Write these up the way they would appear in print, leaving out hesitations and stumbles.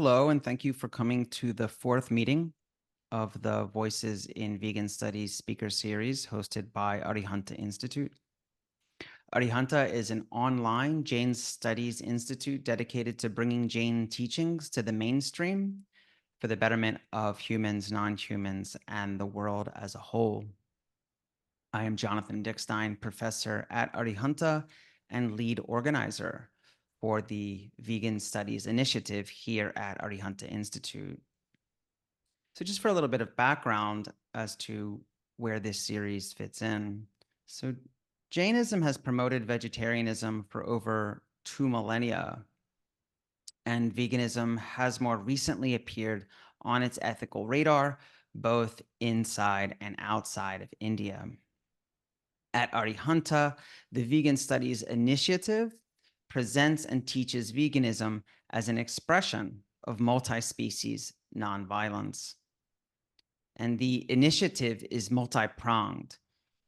Hello, and thank you for coming to the fourth meeting of the Voices in Vegan Studies speaker series hosted by Arihanta Institute. Arihanta is an online Jain Studies Institute dedicated to bringing Jain teachings to the mainstream for the betterment of humans, non-humans, and the world as a whole. I am Jonathan Dickstein, professor at Arihanta and lead organizer for the Vegan Studies Initiative here at Arihanta Institute. So just for a little bit of background as to where this series fits in. So Jainism has promoted vegetarianism for over 2 millennia, and veganism has more recently appeared on its ethical radar, both inside and outside of India. At Arihanta, the Vegan Studies Initiative presents and teaches veganism as an expression of multi-species nonviolence. And the initiative is multi-pronged,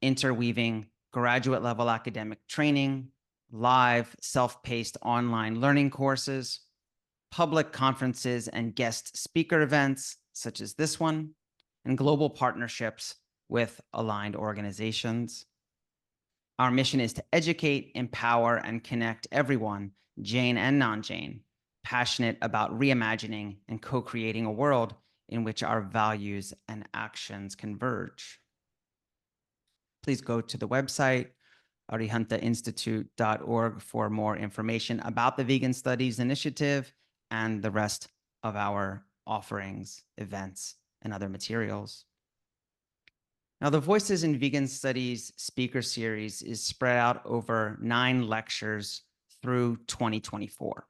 interweaving graduate-level academic training, live, self-paced online learning courses, public conferences and guest speaker events, such as this one, and global partnerships with aligned organizations. Our mission is to educate, empower, and connect everyone, Jain and non-Jain, passionate about reimagining and co-creating a world in which our values and actions converge. Please go to the website, arihantainstitute.org, for more information about the Vegan Studies Initiative and the rest of our offerings, events, and other materials. Now, the Voices in Vegan Studies speaker series is spread out over 9 lectures through 2024.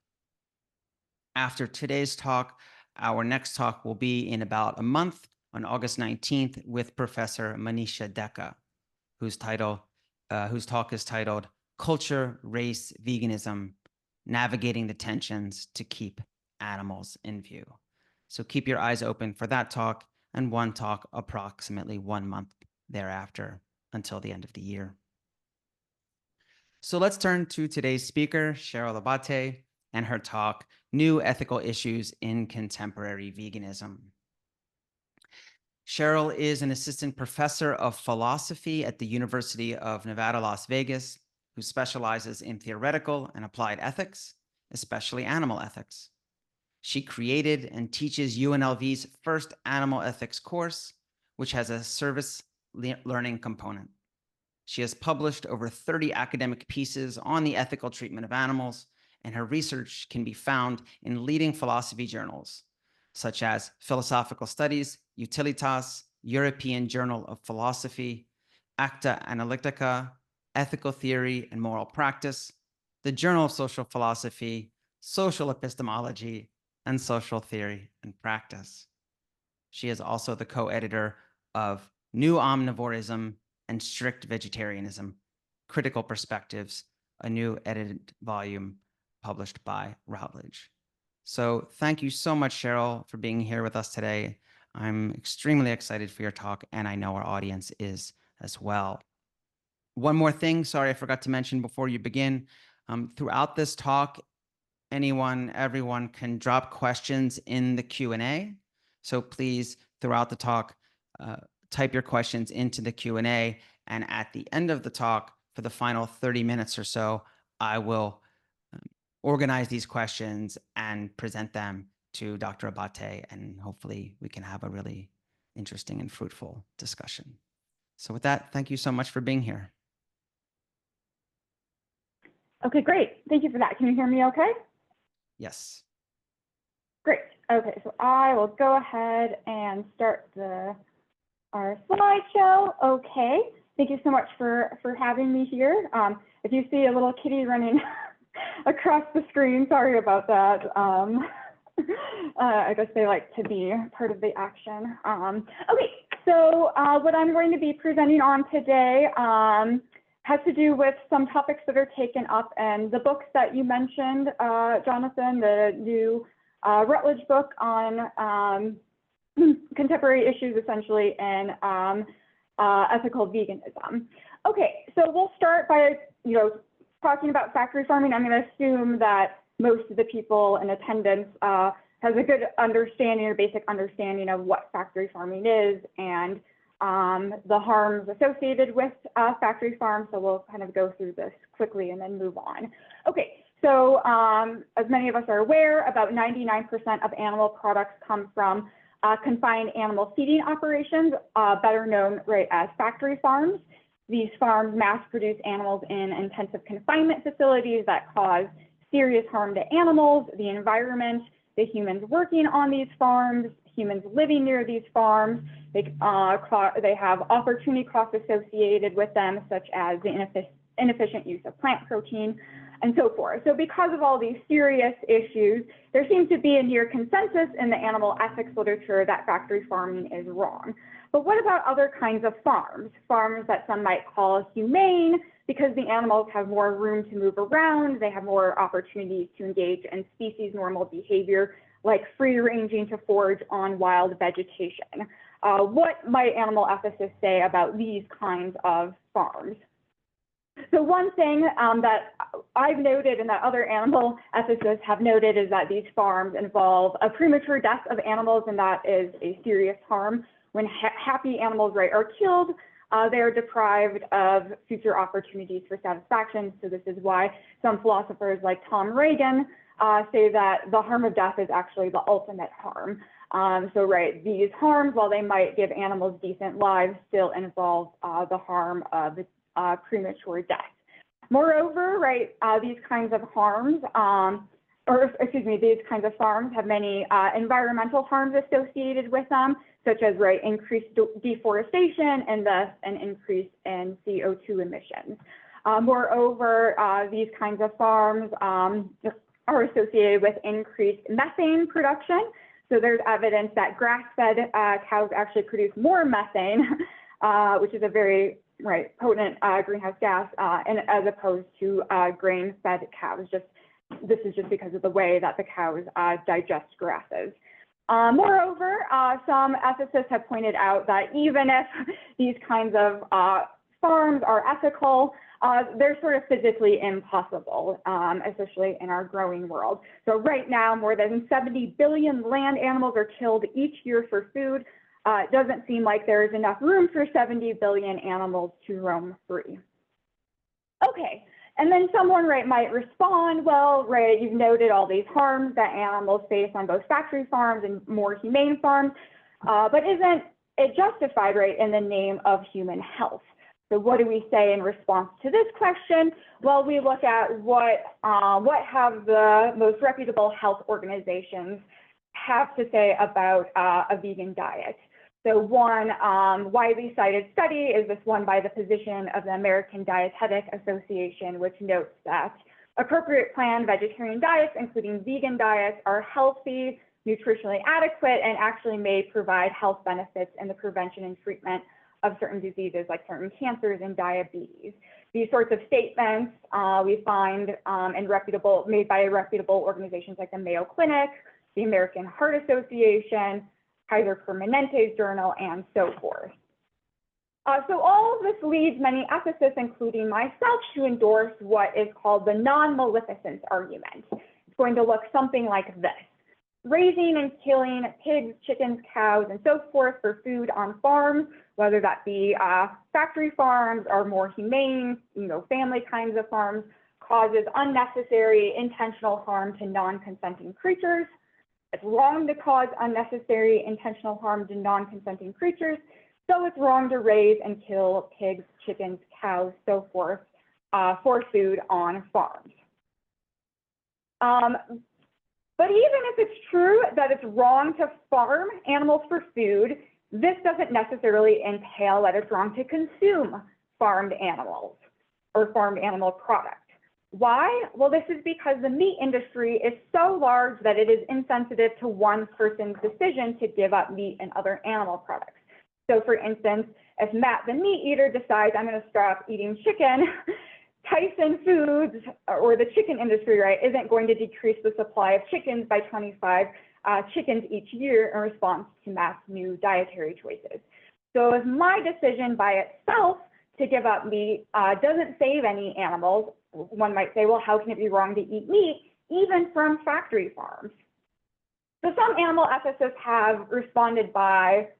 After today's talk, our next talk will be in about a month on August 19th with Professor Manisha Dekka, whose talk is titled Culture, Race, Veganism, Navigating the Tensions to Keep Animals in View. So keep your eyes open for that talk, and one talk approximately 1 month thereafter until the end of the year. So let's turn to today's speaker, Cheryl Abbate, and her talk, New Ethical Issues in Contemporary Veganism. Cheryl is an assistant professor of philosophy at the University of Nevada, Las Vegas, who specializes in theoretical and applied ethics, especially animal ethics. She created and teaches UNLV's first animal ethics course, which has a service learning component. She has published over 30 academic pieces on the ethical treatment of animals, and her research can be found in leading philosophy journals, such as Philosophical Studies, Utilitas, European Journal of Philosophy, Acta Analytica, Ethical Theory and Moral Practice, the Journal of Social Philosophy, Social Epistemology, and Social Theory and Practice. She is also the co-editor of New Omnivorism and Strict Vegetarianism, Critical Perspectives, a new edited volume published by Routledge. So thank you so much, Cheryl, for being here with us today. I'm extremely excited for your talk, and I know our audience is as well. One more thing, sorry, I forgot to mention before you begin. Throughout this talk, everyone can drop questions in the Q&A. So please, throughout the talk, type your questions into the Q&A, and at the end of the talk, for the final 30 minutes or so, I will organize these questions and present them to Dr. Abbate, and hopefully we can have a really interesting and fruitful discussion. So with that, thank you so much for being here. Okay, great. Thank you for that. Can you hear me okay? Yes. Great. Okay, so I will go ahead and start our slideshow. Okay, thank you so much for having me here. If you see a little kitty running across the screen, sorry about that. I guess they like to be part of the action. Okay, so what I'm going to be presenting on today has to do with some topics that are taken up in the books that you mentioned, Jonathan, the new Routledge book on contemporary issues, essentially, in ethical veganism. Okay, so we'll start by, talking about factory farming. I'm going to assume that most of the people in attendance have has a good understanding or basic understanding of what factory farming is and the harms associated with factory farms. So we'll kind of go through this quickly and then move on. Okay, so as many of us are aware, about 99% of animal products come from confined animal feeding operations, better known as factory farms. These farms mass produce animals in intensive confinement facilities that cause serious harm to animals, the environment, the humans working on these farms, humans living near these farms. They have opportunity costs associated with them, such as the inefficient use of plant protein, and so forth. So because of all these serious issues, there seems to be a near consensus in the animal ethics literature that factory farming is wrong. But what about other kinds of farms? Farms that some might call humane because the animals have more room to move around, they have more opportunities to engage in species normal behavior, like free ranging to forage on wild vegetation. What might animal ethicists say about these kinds of farms? So one thing that I've noted and that other animal ethicists have noted is that these farms involve a premature death of animals, and that is a serious harm. When happy animals are killed, they are deprived of future opportunities for satisfaction. So this is why some philosophers like Tom Reagan say that the harm of death is actually the ultimate harm. These harms, while they might give animals decent lives, still involve the harm of premature death. Moreover, these kinds of harms, these kinds of farms have many environmental harms associated with them, such as increased deforestation and thus an increase in CO2 emissions. Moreover, these kinds of farms are associated with increased methane production. So there's evidence that grass-fed cows actually produce more methane, which is a very potent greenhouse gas, and as opposed to grain-fed cows. This is just because of the way that the cows digest grasses. Moreover, some ethicists have pointed out that even if these kinds of farms are ethical, they're sort of physically impossible, especially in our growing world. So right now, more than 70 billion land animals are killed each year for food. It doesn't seem like there is enough room for 70 billion animals to roam free. Okay, and then someone might respond, well, you've noted all these harms that animals face on both factory farms and more humane farms, but isn't it justified in the name of human health? So what do we say in response to this question? Well, we look at what have the most reputable health organizations have to say about a vegan diet. So one widely cited study is this one by the physician of the American Dietetic Association, which notes that appropriate planned vegetarian diets, including vegan diets, are healthy, nutritionally adequate, and actually may provide health benefits in the prevention and treatment of certain diseases like certain cancers and diabetes. These sorts of statements we find made by reputable organizations like the Mayo Clinic, the American Heart Association, Kaiser Permanente's journal, and so forth. So all of this leads many ethicists, including myself, to endorse what is called the non-maleficence argument. It's going to look something like this. Raising and killing pigs, chickens, cows, and so forth for food on farms, whether that be factory farms or more humane, family kinds of farms, causes unnecessary intentional harm to non-consenting creatures. It's wrong to cause unnecessary intentional harm to non-consenting creatures, so it's wrong to raise and kill pigs, chickens, cows, so forth, for food on farms. But even if it's true that it's wrong to farm animals for food, this doesn't necessarily entail that it's wrong to consume farmed animals or farmed animal products. Why? Well, this is because the meat industry is so large that it is insensitive to one person's decision to give up meat and other animal products. So for instance, if Matt, the meat eater, decides I'm going to stop eating chicken, Tyson Foods or the chicken industry, isn't going to decrease the supply of chickens by 25 chickens each year in response to Matt's new dietary choices. So if my decision by itself to give up meat doesn't save any animals, one might say, well, how can it be wrong to eat meat, even from factory farms? So some animal ethicists have responded by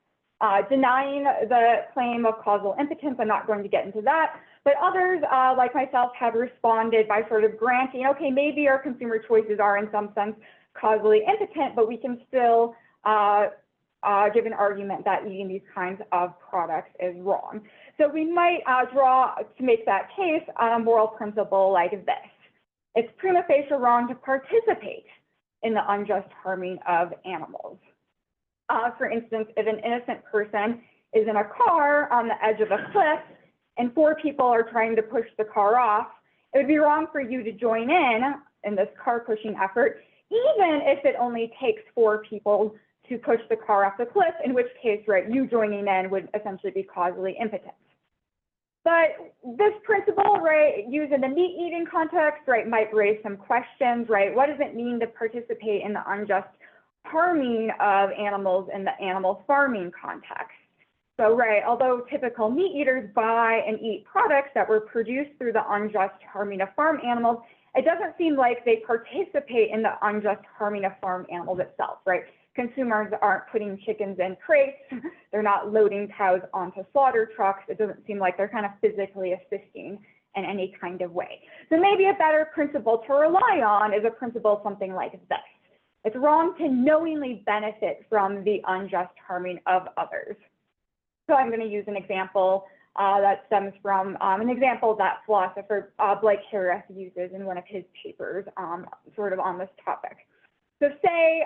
denying the claim of causal impotence. I'm not going to get into that, but others, like myself, have responded by sort of granting, okay, maybe our consumer choices are in some sense causally impotent, but we can still give an argument that eating these kinds of products is wrong. So we might draw, to make that case, a moral principle like this. It's prima facie wrong to participate in the unjust harming of animals. For instance, if an innocent person is in a car on the edge of a cliff and 4 people are trying to push the car off, it would be wrong for you to join in this car pushing effort, even if it only takes 4 people to push the car off the cliff, in which case, right, you joining in would essentially be causally impotent. But this principle, right, used in the meat eating context, right, might raise some questions, right? What does it mean to participate in the unjust harming of animals in the animal farming context? So, right, although typical meat eaters buy and eat products that were produced through the unjust harming of farm animals, it doesn't seem like they participate in the unjust harming of farm animals itself, right? Consumers aren't putting chickens in crates. They're not loading cows onto slaughter trucks. It doesn't seem like they're kind of physically assisting in any kind of way. So maybe a better principle to rely on is a principle something like this. It's wrong to knowingly benefit from the unjust harming of others. So I'm going to use an example that stems from an example that philosopher Blake Harris uses in one of his papers sort of on this topic. So say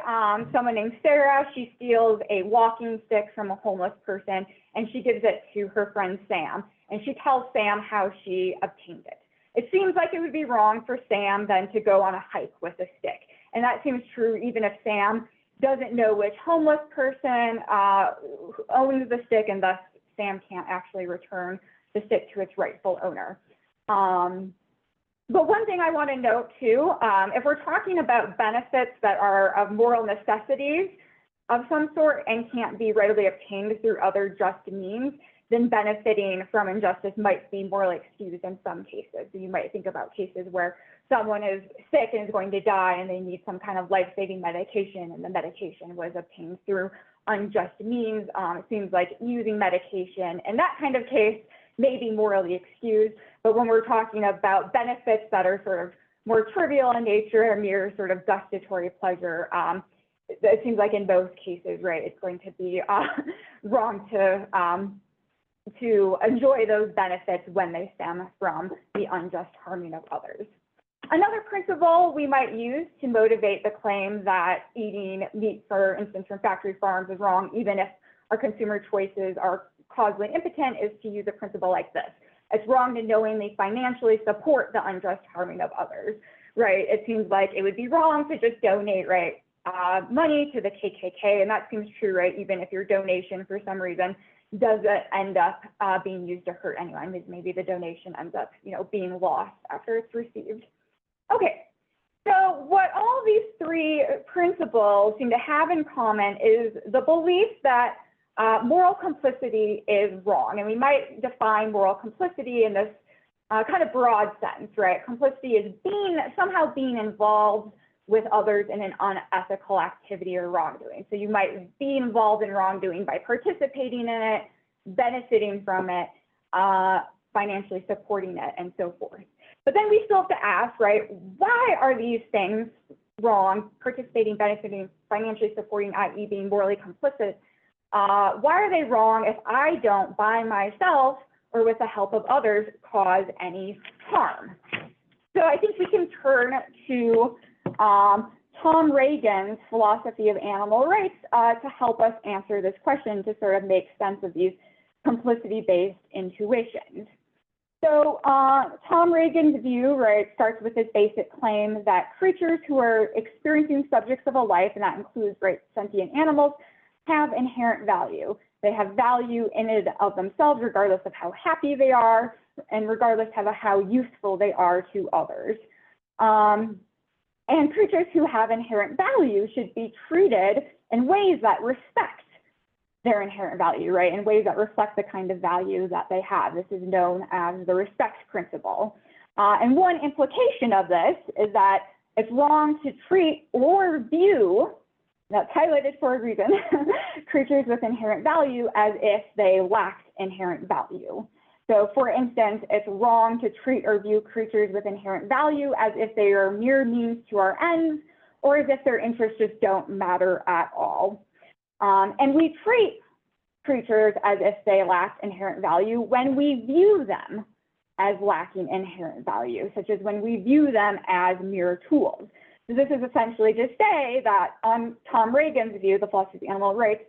someone named Sarah, she steals a walking stick from a homeless person and she gives it to her friend Sam, and she tells Sam how she obtained it. It seems like it would be wrong for Sam then to go on a hike with a stick. And that seems true even if Sam doesn't know which homeless person owns the stick, and thus Sam can't actually return the stick to its rightful owner. But one thing I want to note too, if we're talking about benefits that are of moral necessities of some sort and can't be readily obtained through other just means, then benefiting from injustice might be morally excused in some cases. So you might think about cases where someone is sick and is going to die and they need some kind of life-saving medication, and the medication was obtained through unjust means. It seems like using medication in that kind of case may be morally excused, but when we're talking about benefits that are sort of more trivial in nature, a mere sort of gustatory pleasure, it seems like in both cases, right, it's going to be wrong to enjoy those benefits when they stem from the unjust harming of others. Another principle we might use to motivate the claim that eating meat, for instance, from factory farms is wrong, even if our consumer choices are causally impotent, is to use a principle like this. It's wrong to knowingly financially support the unjust harming of others, right? It seems like it would be wrong to just donate, right, money to the KKK, and that seems true, right? Even if your donation for some reason doesn't end up being used to hurt anyone, maybe the donation ends up, you know, being lost after it's received. Okay, so what all these 3 principles seem to have in common is the belief that moral complicity is wrong. And we might define moral complicity in this kind of broad sense, right? Complicity is somehow being involved with others in an unethical activity or wrongdoing. So you might be involved in wrongdoing by participating in it, benefiting from it, financially supporting it, and so forth. But then we still have to ask, right, why are these things wrong? Participating, benefiting, financially supporting, i.e. being morally complicit. Why are they wrong if I don't, by myself or with the help of others, cause any harm? So I think we can turn to Tom Reagan's philosophy of animal rights to help us answer this question, to sort of make sense of these complicity-based intuitions. So Tom Reagan's view, right, starts with this basic claim that creatures who are experiencing subjects of a life, and that includes, right, sentient animals, have inherent value. They have value in and of themselves, regardless of how happy they are, and regardless of how useful they are to others. And creatures who have inherent value should be treated in ways that respect their inherent value, right? In ways that reflect the kind of value that they have. This is known as the respect principle. And one implication of this is that it's wrong to treat or view that's highlighted for a reason, creatures with inherent value as if they lacked inherent value. So for instance, it's wrong to treat or view creatures with inherent value as if they are mere means to our ends, or as if their interests just don't matter at all. And we treat creatures as if they lack inherent value when we view them as lacking inherent value, such as when we view them as mere tools. So this is essentially to say that on Tom Reagan's view, the philosophy of animal rights,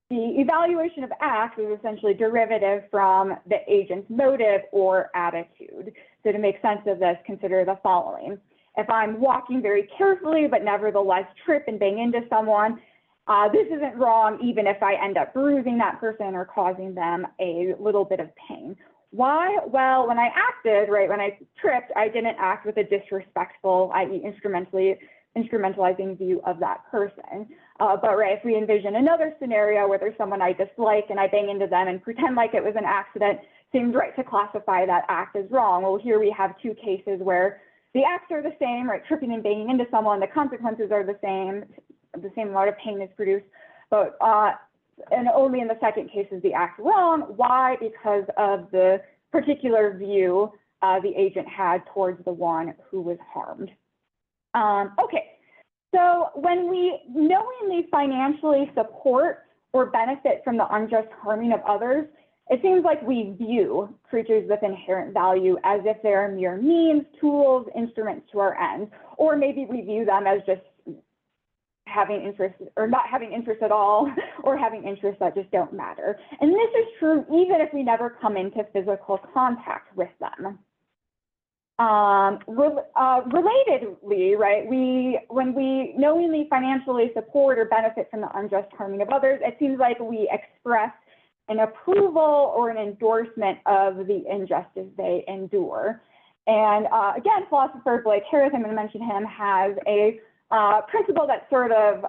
the evaluation of acts is essentially derivative from the agent's motive or attitude. So to make sense of this, consider the following. If I'm walking very carefully, but nevertheless trip and bang into someone, this isn't wrong even if I end up bruising that person or causing them a little bit of pain. Why? Well, when I acted, right, when I tripped, I didn't act with a disrespectful, i.e. instrumentalizing view of that person. But right, if we envision another scenario where there's someone I dislike and I bang into them and pretend like it was an accident, seems right to classify that act as wrong. Well, here we have two cases where the acts are the same, right, tripping and banging into someone, the consequences are the same amount of pain is produced, but and only in the second case is the act wrong. Why? Because of the particular view the agent had towards the one who was harmed. Okay, so when we knowingly financially support or benefit from the unjust harming of others, it seems like we view creatures with inherent value as if they are mere means, tools, instruments to our ends, or maybe we view them as just having interest or not having interest at all, or having interests that just don't matter. And this is true even if we never come into physical contact with them. Relatedly, right, when we knowingly financially support or benefit from the unjust harming of others, it seems like we express an approval or an endorsement of the injustice they endure. And again, philosopher Blake Harris, I'm going to mention him, has a principle that sort of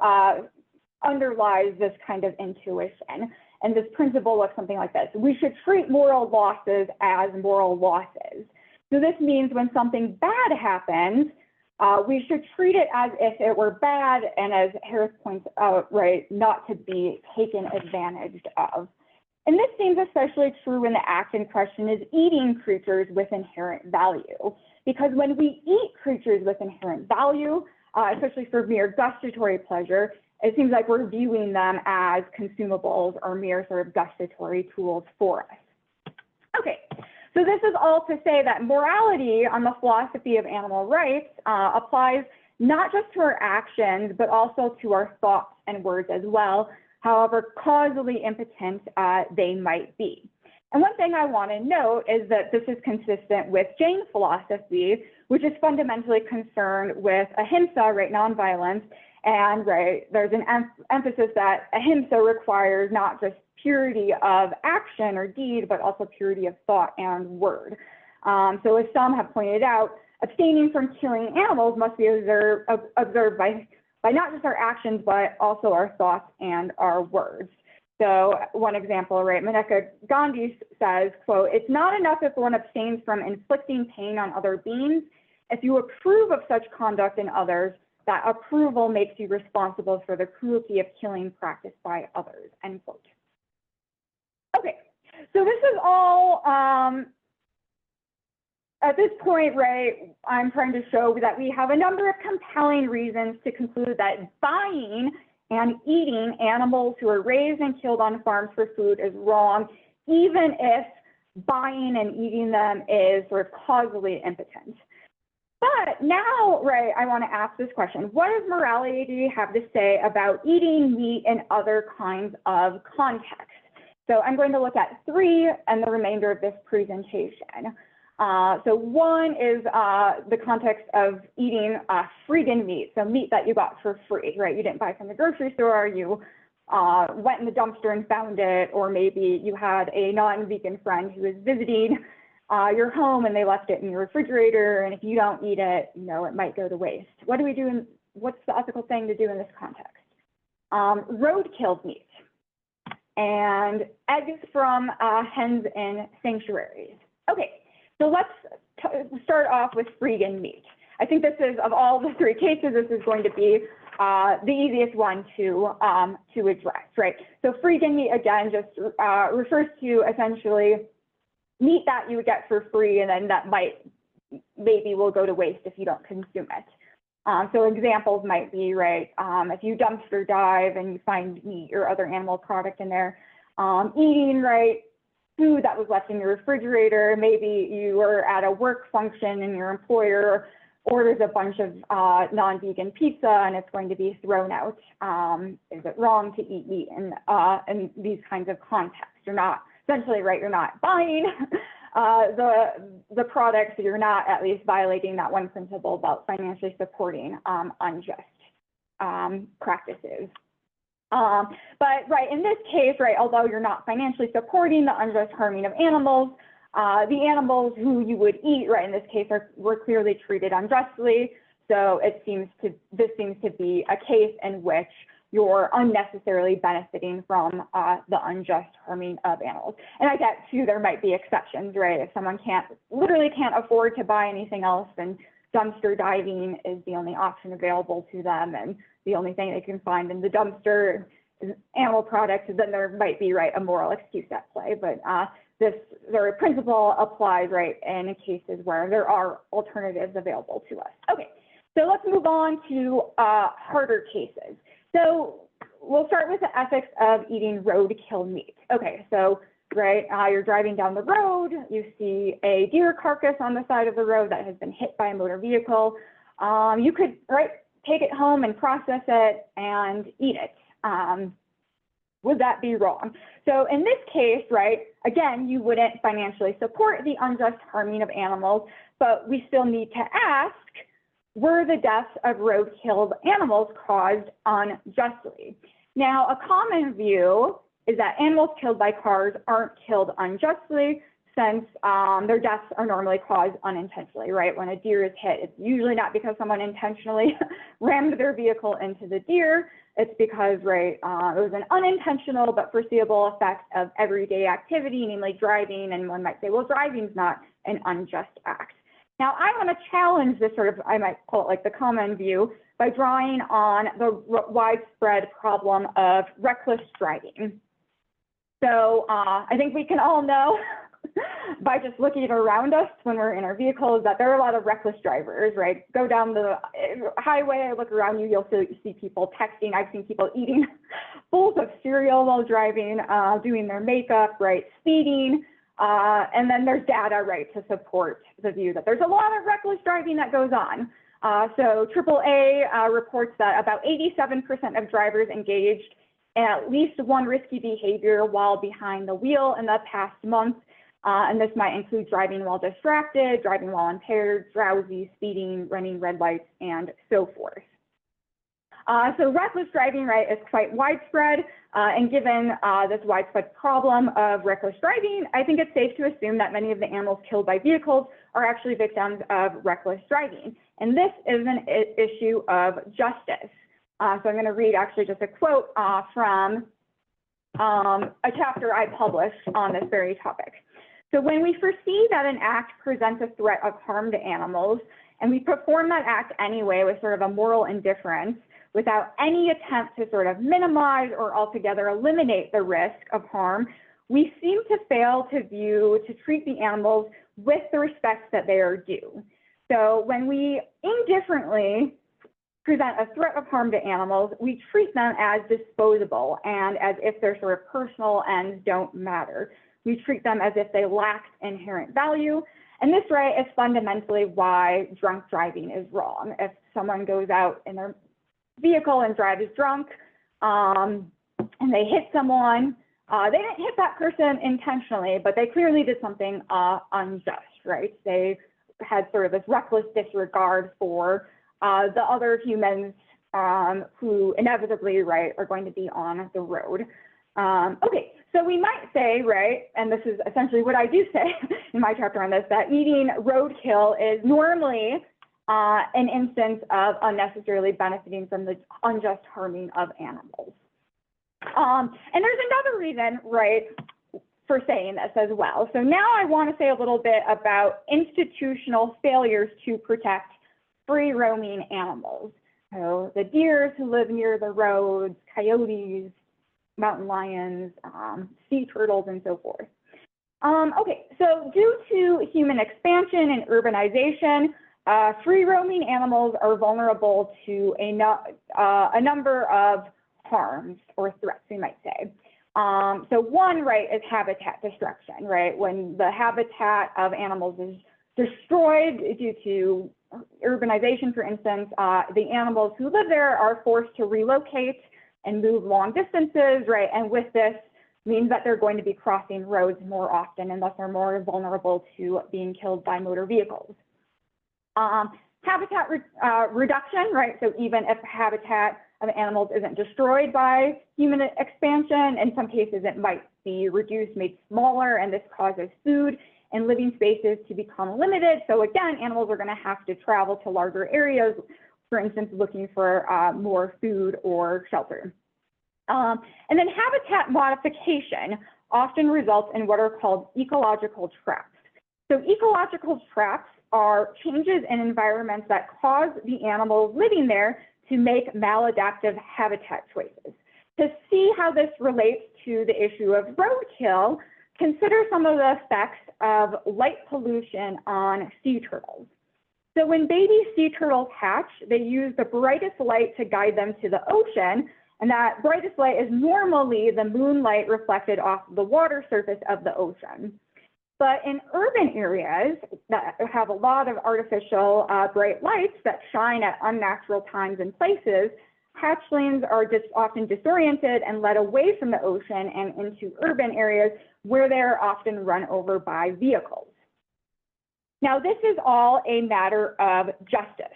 underlies this kind of intuition. And this principle looks something like this. We should treat moral losses as moral losses. So this means when something bad happens, we should treat it as if it were bad, and as Harris points out, right, not to be taken advantage of. And this seems especially true when the act in question is eating creatures with inherent value. Because when we eat creatures with inherent value, especially for mere gustatory pleasure, it seems like we're viewing them as consumables or mere sort of gustatory tools for us. Okay, so this is all to say that morality on the philosophy of animal rights applies not just to our actions, but also to our thoughts and words as well, however causally impotent they might be. And one thing I want to note is that this is consistent with Jain philosophy, which is fundamentally concerned with ahimsa, right, nonviolence, and right, there's an emphasis that ahimsa requires not just purity of action or deed, but also purity of thought and word. So as some have pointed out, abstaining from killing animals must be observed by not just our actions, but also our thoughts and our words. So one example, right, Maneka Gandhi says, quote, "It's not enough if one abstains from inflicting pain on other beings. If you approve of such conduct in others, that approval makes you responsible for the cruelty of killing practiced by others," end quote. Okay, so this is all, at this point, right, I'm trying to show that we have a number of compelling reasons to conclude that buying and eating animals who are raised and killed on farms for food is wrong, even if buying and eating them is sort of causally impotent. But now, right, I want to ask this question. What does morality have to say about eating meat in other kinds of contexts? So I'm going to look at three and the remainder of this presentation. So one is the context of eating freegan meat, so meat that you got for free, right? You didn't buy from the grocery store, you went in the dumpster and found it, or maybe you had a non-vegan friend who was visiting your home and they left it in your refrigerator, and if you don't eat it, you know, it might go to waste. What do we do, what's the ethical thing to do in this context? Roadkill meat and eggs from hens in sanctuaries. Okay. So let's start off with freegan meat. I think this is, of all the three cases, this is going to be the easiest one to address, right? So free game meat, again, just refers to essentially meat that you would get for free, and then that maybe will go to waste if you don't consume it. So examples might be, right, if you dumpster dive and you find meat or other animal product in there, eating, right, food that was left in your refrigerator. Maybe you were at a work function and your employer orders a bunch of non-vegan pizza and it's going to be thrown out. Is it wrong to eat meat in these kinds of contexts? You're not, essentially, right, you're not buying the products, you're not at least violating that one principle about financially supporting unjust practices. But right, in this case, right, although you're not financially supporting the unjust harming of animals, the animals who you would eat, right, in this case, were clearly treated unjustly. So this seems to be a case in which you're unnecessarily benefiting from the unjust harming of animals. And I get too, there might be exceptions, right? If someone literally can't afford to buy anything else, then dumpster diving is the only option available to them, and the only thing they can find in the dumpster is animal products, then there might be, right, a moral excuse at play. But the principle applies, right, in cases where there are alternatives available to us. Okay, so let's move on to harder cases. So we'll start with the ethics of eating roadkill meat. Okay, so right, you're driving down the road, you see a deer carcass on the side of the road that has been hit by a motor vehicle. You could, right, take it home and process it and eat it. Would that be wrong? So in this case, right, again, you wouldn't financially support the unjust harming of animals, but we still need to ask, were the deaths of road-killed animals caused unjustly? Now, a common view is that animals killed by cars aren't killed unjustly, since their deaths are normally caused unintentionally, right? When a deer is hit, it's usually not because someone intentionally rammed their vehicle into the deer. It's because, right, it was an unintentional but foreseeable effect of everyday activity, namely driving, and one might say, well, driving's not an unjust act. Now, I want to challenge this sort of, I might call it like the common view, by drawing on the widespread problem of reckless driving. So I think we can all know by just looking around us when we're in our vehicles that there are a lot of reckless drivers, right? Go down the highway, look around you, you'll see people texting. I've seen people eating bowls of cereal while driving, doing their makeup, right, speeding. And then there's data, right, to support the view that there's a lot of reckless driving that goes on. So AAA reports that about 87% of drivers engaged in at least one risky behavior while behind the wheel in the past month. And this might include driving while distracted, driving while impaired, drowsy, speeding, running red lights, and so forth. So reckless driving, right, is quite widespread. And given this widespread problem of reckless driving, I think it's safe to assume that many of the animals killed by vehicles are actually victims of reckless driving. And this is an issue of justice. So I'm going to read actually just a quote from a chapter I published on this very topic. So when we foresee that an act presents a threat of harm to animals, and we perform that act anyway with sort of a moral indifference, without any attempt to sort of minimize or altogether eliminate the risk of harm, we seem to fail to treat the animals with the respect that they are due. So when we indifferently present a threat of harm to animals, we treat them as disposable and as if their sort of personal ends don't matter. We treat them as if they lack inherent value. And this, right, is fundamentally why drunk driving is wrong. If someone goes out in their vehicle and drives drunk and they hit someone, they didn't hit that person intentionally, but they clearly did something unjust, right? They had sort of this reckless disregard for the other humans who inevitably, right, are going to be on the road. Okay, so we might say, right, and this is essentially what I do say in my chapter on this, that eating roadkill is normally an instance of unnecessarily benefiting from the unjust harming of animals. And there's another reason, right, for saying this as well. So now I want to say a little bit about institutional failures to protect free roaming animals. So the deers who live near the roads, coyotes, mountain lions, sea turtles, and so forth. Okay, so due to human expansion and urbanization, free-roaming animals are vulnerable to a number of harms or threats, we might say. So one, right, is habitat destruction, right? When the habitat of animals is destroyed due to urbanization, for instance, the animals who live there are forced to relocate and move long distances, right? And with this means that they're going to be crossing roads more often and thus are more vulnerable to being killed by motor vehicles. Habitat reduction, right? So even if habitat of animals isn't destroyed by human expansion, in some cases it might be reduced, made smaller, and this causes food and living spaces to become limited. So again, animals are going to have to travel to larger areas, for instance, looking for more food or shelter. And then habitat modification often results in what are called ecological traps. So ecological traps are changes in environments that cause the animals living there to make maladaptive habitat choices. To see how this relates to the issue of roadkill, consider some of the effects of light pollution on sea turtles. So when baby sea turtles hatch, they use the brightest light to guide them to the ocean, and that brightest light is normally the moonlight reflected off the water surface of the ocean. But in urban areas that have a lot of artificial bright lights that shine at unnatural times and places, hatchlings are often disoriented and led away from the ocean and into urban areas where they're often run over by vehicles. Now, this is all a matter of justice.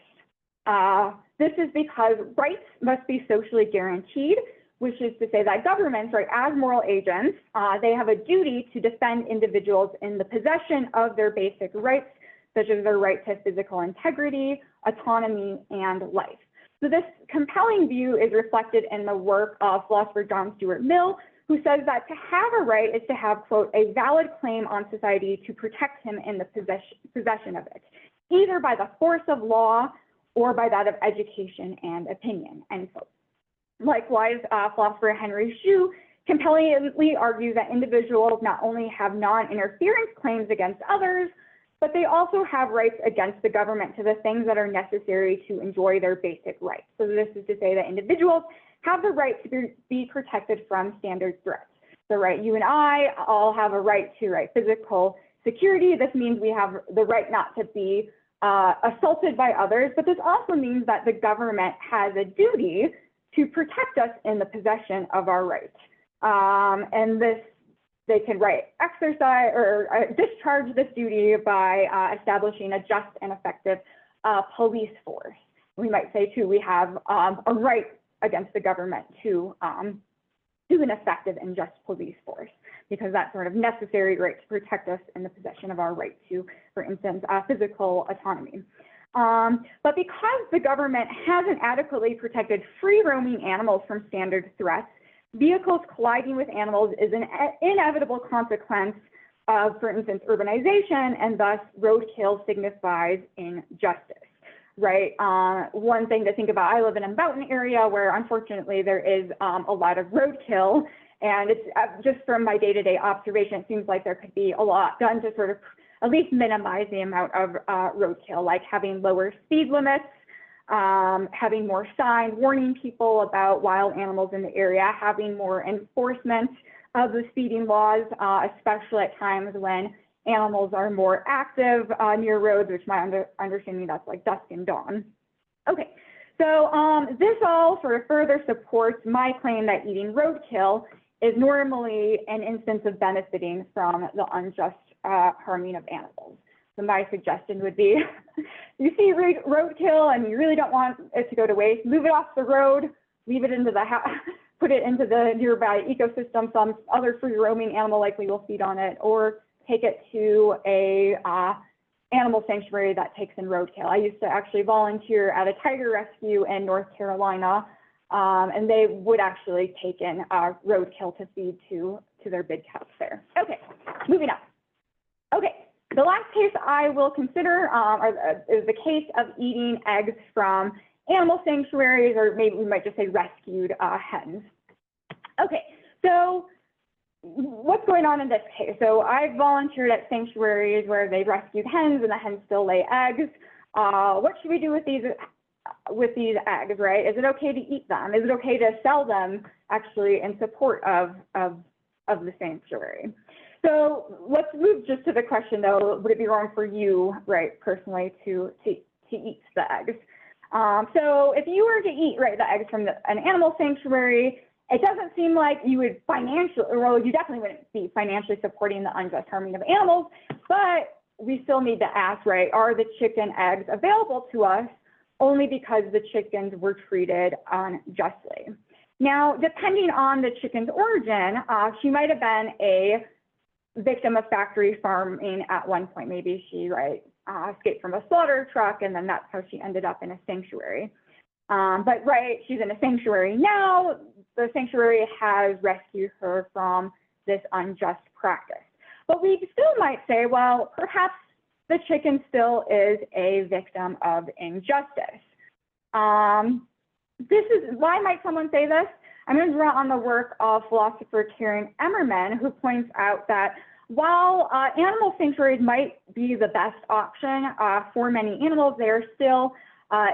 This is because rights must be socially guaranteed, which is to say that governments, right, as moral agents, they have a duty to defend individuals in the possession of their basic rights, such as their right to physical integrity, autonomy, and life. So this compelling view is reflected in the work of philosopher John Stuart Mill, who says that to have a right is to have, quote, a valid claim on society to protect him in the possession of it, either by the force of law or by that of education and opinion, end quote. Likewise, philosopher Henry Shue compellingly argues that individuals not only have non-interference claims against others, but they also have rights against the government to the things that are necessary to enjoy their basic rights. So this is to say that individuals have the right to be protected from standard threats. So, right, you and I all have a right to, right, physical security. This means we have the right not to be assaulted by others, but this also means that the government has a duty to protect us in the possession of our rights. And this, they can, right, exercise or discharge this duty by establishing a just and effective police force. We might say, too, we have a right against the government to an effective and just police force, because that's sort of necessary right to protect us in the possession of our right to, for instance, physical autonomy. But because the government hasn't adequately protected free-roaming animals from standard threats, vehicles colliding with animals is an inevitable consequence of, for instance, urbanization, and thus roadkill signifies injustice. Right. One thing to think about, I live in a mountain area where unfortunately there is a lot of roadkill, and it's just from my day-to-day observation, it seems like there could be a lot done to sort of at least minimize the amount of roadkill, like having lower speed limits, having more signs warning people about wild animals in the area, having more enforcement of the speeding laws, especially at times when animals are more active near roads, which my understanding that's like dusk and dawn. Okay, so this all sort of further supports my claim that eating roadkill is normally an instance of benefiting from the unjust harming of animals. So my suggestion would be, you see roadkill and you really don't want it to go to waste, move it off the road, leave it into the house, put it into the nearby ecosystem. Some other free roaming animal likely will feed on it, or take it to a animal sanctuary that takes in roadkill. I used to actually volunteer at a tiger rescue in North Carolina, and they would actually take in roadkill to feed to their big cats there. Okay, moving on. Okay, the last case I will consider is the case of eating eggs from animal sanctuaries, or maybe we might just say rescued hens. Okay, so what's going on in this case? So I've volunteered at sanctuaries where they've rescued hens and the hens still lay eggs. What should we do with these eggs, right? Is it okay to eat them? Is it okay to sell them actually in support of the sanctuary? So let's move just to the question though, would it be wrong for you, right, personally to eat the eggs? So if you were to eat, right, the eggs from an animal sanctuary, it doesn't seem like you would financially, well, you definitely wouldn't be financially supporting the unjust harming of animals, but we still need to ask, right, are the chicken eggs available to us only because the chickens were treated unjustly? Now, depending on the chicken's origin, she might have been a victim of factory farming at one point. Maybe she, right, escaped from a slaughter truck, and then that's how she ended up in a sanctuary. But right, she's in a sanctuary now. The sanctuary has rescued her from this unjust practice. But we still might say, well, perhaps the chicken still is a victim of injustice. This is, why might someone say this? I'm going to draw on the work of philosopher Karen Emmerman, who points out that while animal sanctuaries might be the best option for many animals, they are still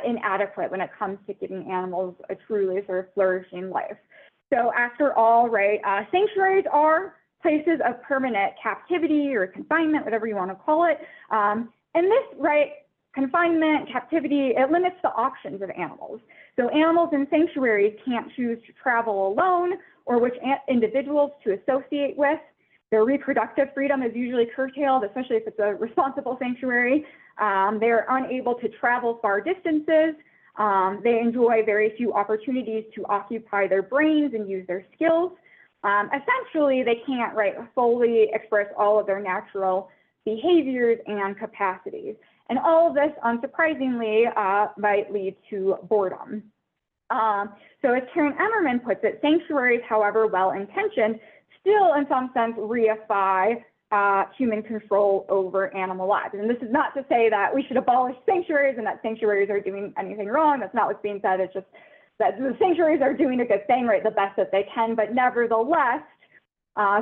inadequate when it comes to giving animals a truly sort of flourishing life. So after all, right, sanctuaries are places of permanent captivity or confinement, whatever you want to call it. And this, right, confinement, captivity, it limits the options of animals. So animals in sanctuaries can't choose to travel alone or which individuals to associate with. Their reproductive freedom is usually curtailed, especially if it's a responsible sanctuary. They're unable to travel far distances. They enjoy very few opportunities to occupy their brains and use their skills. Essentially, they can't, right, fully express all of their natural behaviors and capacities. And all of this, unsurprisingly, might lead to boredom. So as Karen Emmerman puts it, sanctuaries, however well-intentioned, still in some sense reify human control over animal lives. And this is not to say that we should abolish sanctuaries and that sanctuaries are doing anything wrong. That's not what's being said. It's just that the sanctuaries are doing a good thing, right, the best that they can, but nevertheless,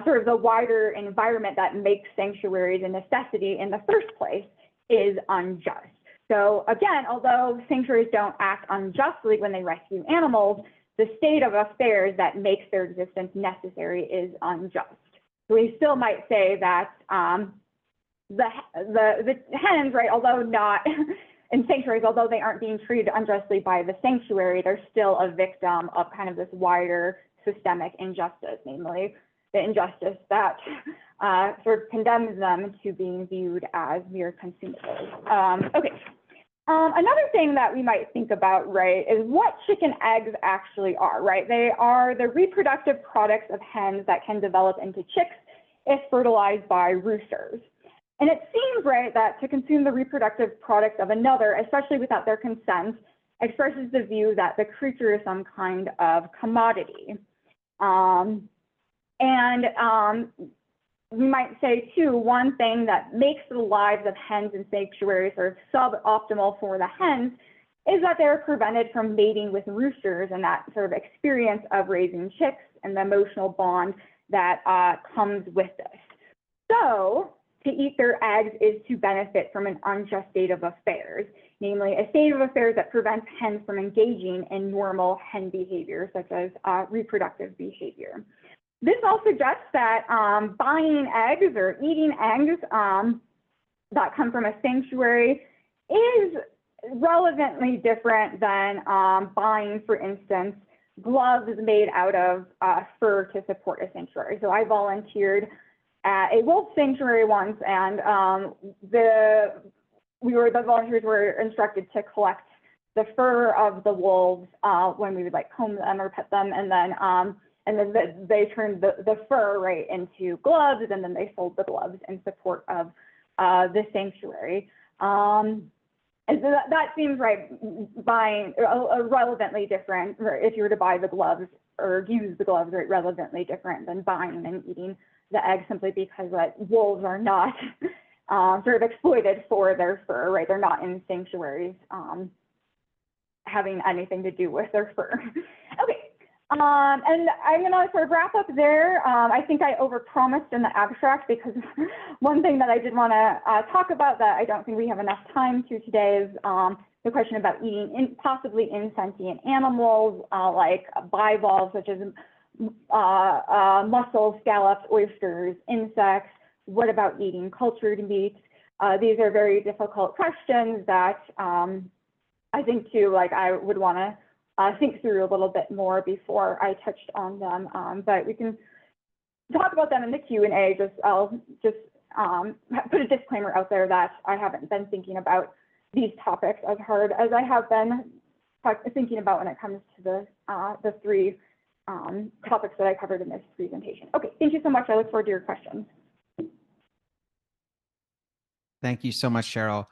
sort of the wider environment that makes sanctuaries a necessity in the first place is unjust. So again, although sanctuaries don't act unjustly when they rescue animals, the state of affairs that makes their existence necessary is unjust. So we still might say that the hens, right, although not in sanctuaries, although they aren't being treated unjustly by the sanctuary, they're still a victim of kind of this wider systemic injustice, namely the injustice that sort of condemns them to being viewed as mere consumables. Okay. Another thing that we might think about, right, is what chicken eggs actually are, right? They are the reproductive products of hens that can develop into chicks if fertilized by roosters. And it seems, right, that to consume the reproductive products of another, especially without their consent, expresses the view that the creature is some kind of commodity. We might say, too, one thing that makes the lives of hens in sanctuaries sort of suboptimal for the hens is that they're prevented from mating with roosters and that sort of experience of raising chicks and the emotional bond that comes with this. So to eat their eggs is to benefit from an unjust state of affairs, namely a state of affairs that prevents hens from engaging in normal hen behavior, such as reproductive behavior. This all suggests that buying eggs or eating eggs that come from a sanctuary is relevantly different than buying, for instance, gloves made out of fur to support a sanctuary. So I volunteered at a wolf sanctuary once, and the volunteers were instructed to collect the fur of the wolves when we would like comb them or pet them, and then they turned the fur right into gloves, and then they sold the gloves in support of the sanctuary. And so that seems right, buying relevantly different, if you were to buy the gloves or use the gloves, right, relevantly different than buying and eating the eggs, simply because wolves are not sort of exploited for their fur, right? They're not in sanctuaries having anything to do with their fur. Okay. And I'm going to sort of wrap up there. I think I overpromised in the abstract because one thing that I did want to talk about that I don't think we have enough time to today is the question about eating possibly insentient animals like bivalves, such as mussels, scallops, oysters, insects. What about eating cultured meats? These are very difficult questions that I think too, like I would want to think through a little bit more before I touched on them, but we can talk about them in the Q&A. I'll just put a disclaimer out there that I haven't been thinking about these topics as hard as I have been thinking about when it comes to the three topics that I covered in this presentation. Okay, thank you so much. I look forward to your questions. Thank you so much, Cheryl.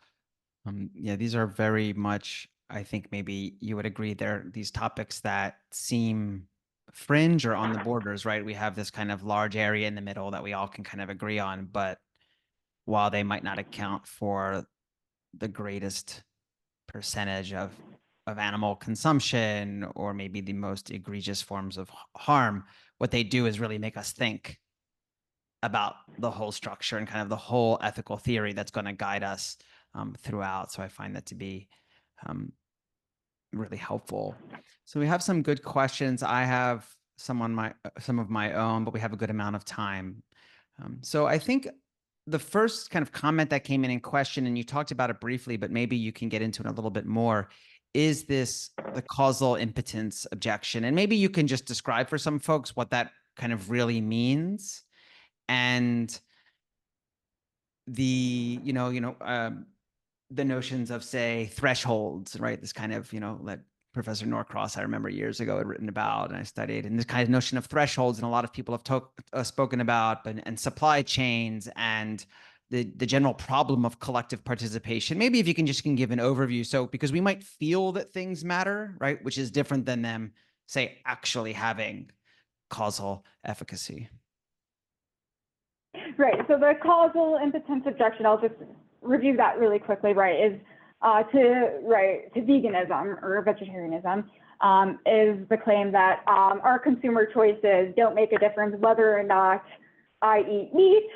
Yeah, these are very much, I think maybe you would agree, they're these topics that seem fringe or on the borders, right? We have this kind of large area in the middle that we all can kind of agree on, but while they might not account for the greatest percentage of animal consumption or maybe the most egregious forms of harm, what they do is really make us think about the whole structure and kind of the whole ethical theory that's going to guide us throughout. So I find that to be really helpful. So we have some good questions. I have some of my own, but we have a good amount of time. So I think the first kind of comment that came in question, and you talked about it briefly, but maybe you can get into it a little bit more, is the causal impotence objection. And maybe you can just describe for some folks what that kind of really means. And the, the notions of, say, thresholds, right? This kind of, that Professor Norcross, I remember years ago, had written about, and I studied, and this kind of notion of thresholds, and a lot of people have spoken about, and supply chains, and the general problem of collective participation. Maybe if you can give an overview. So, because we might feel that things matter, right? Which is different than them, say, actually having causal efficacy. Right, so the causal impotence objection, I'll just review that really quickly, right, is to veganism or vegetarianism, is the claim that our consumer choices don't make a difference whether or not I eat meat.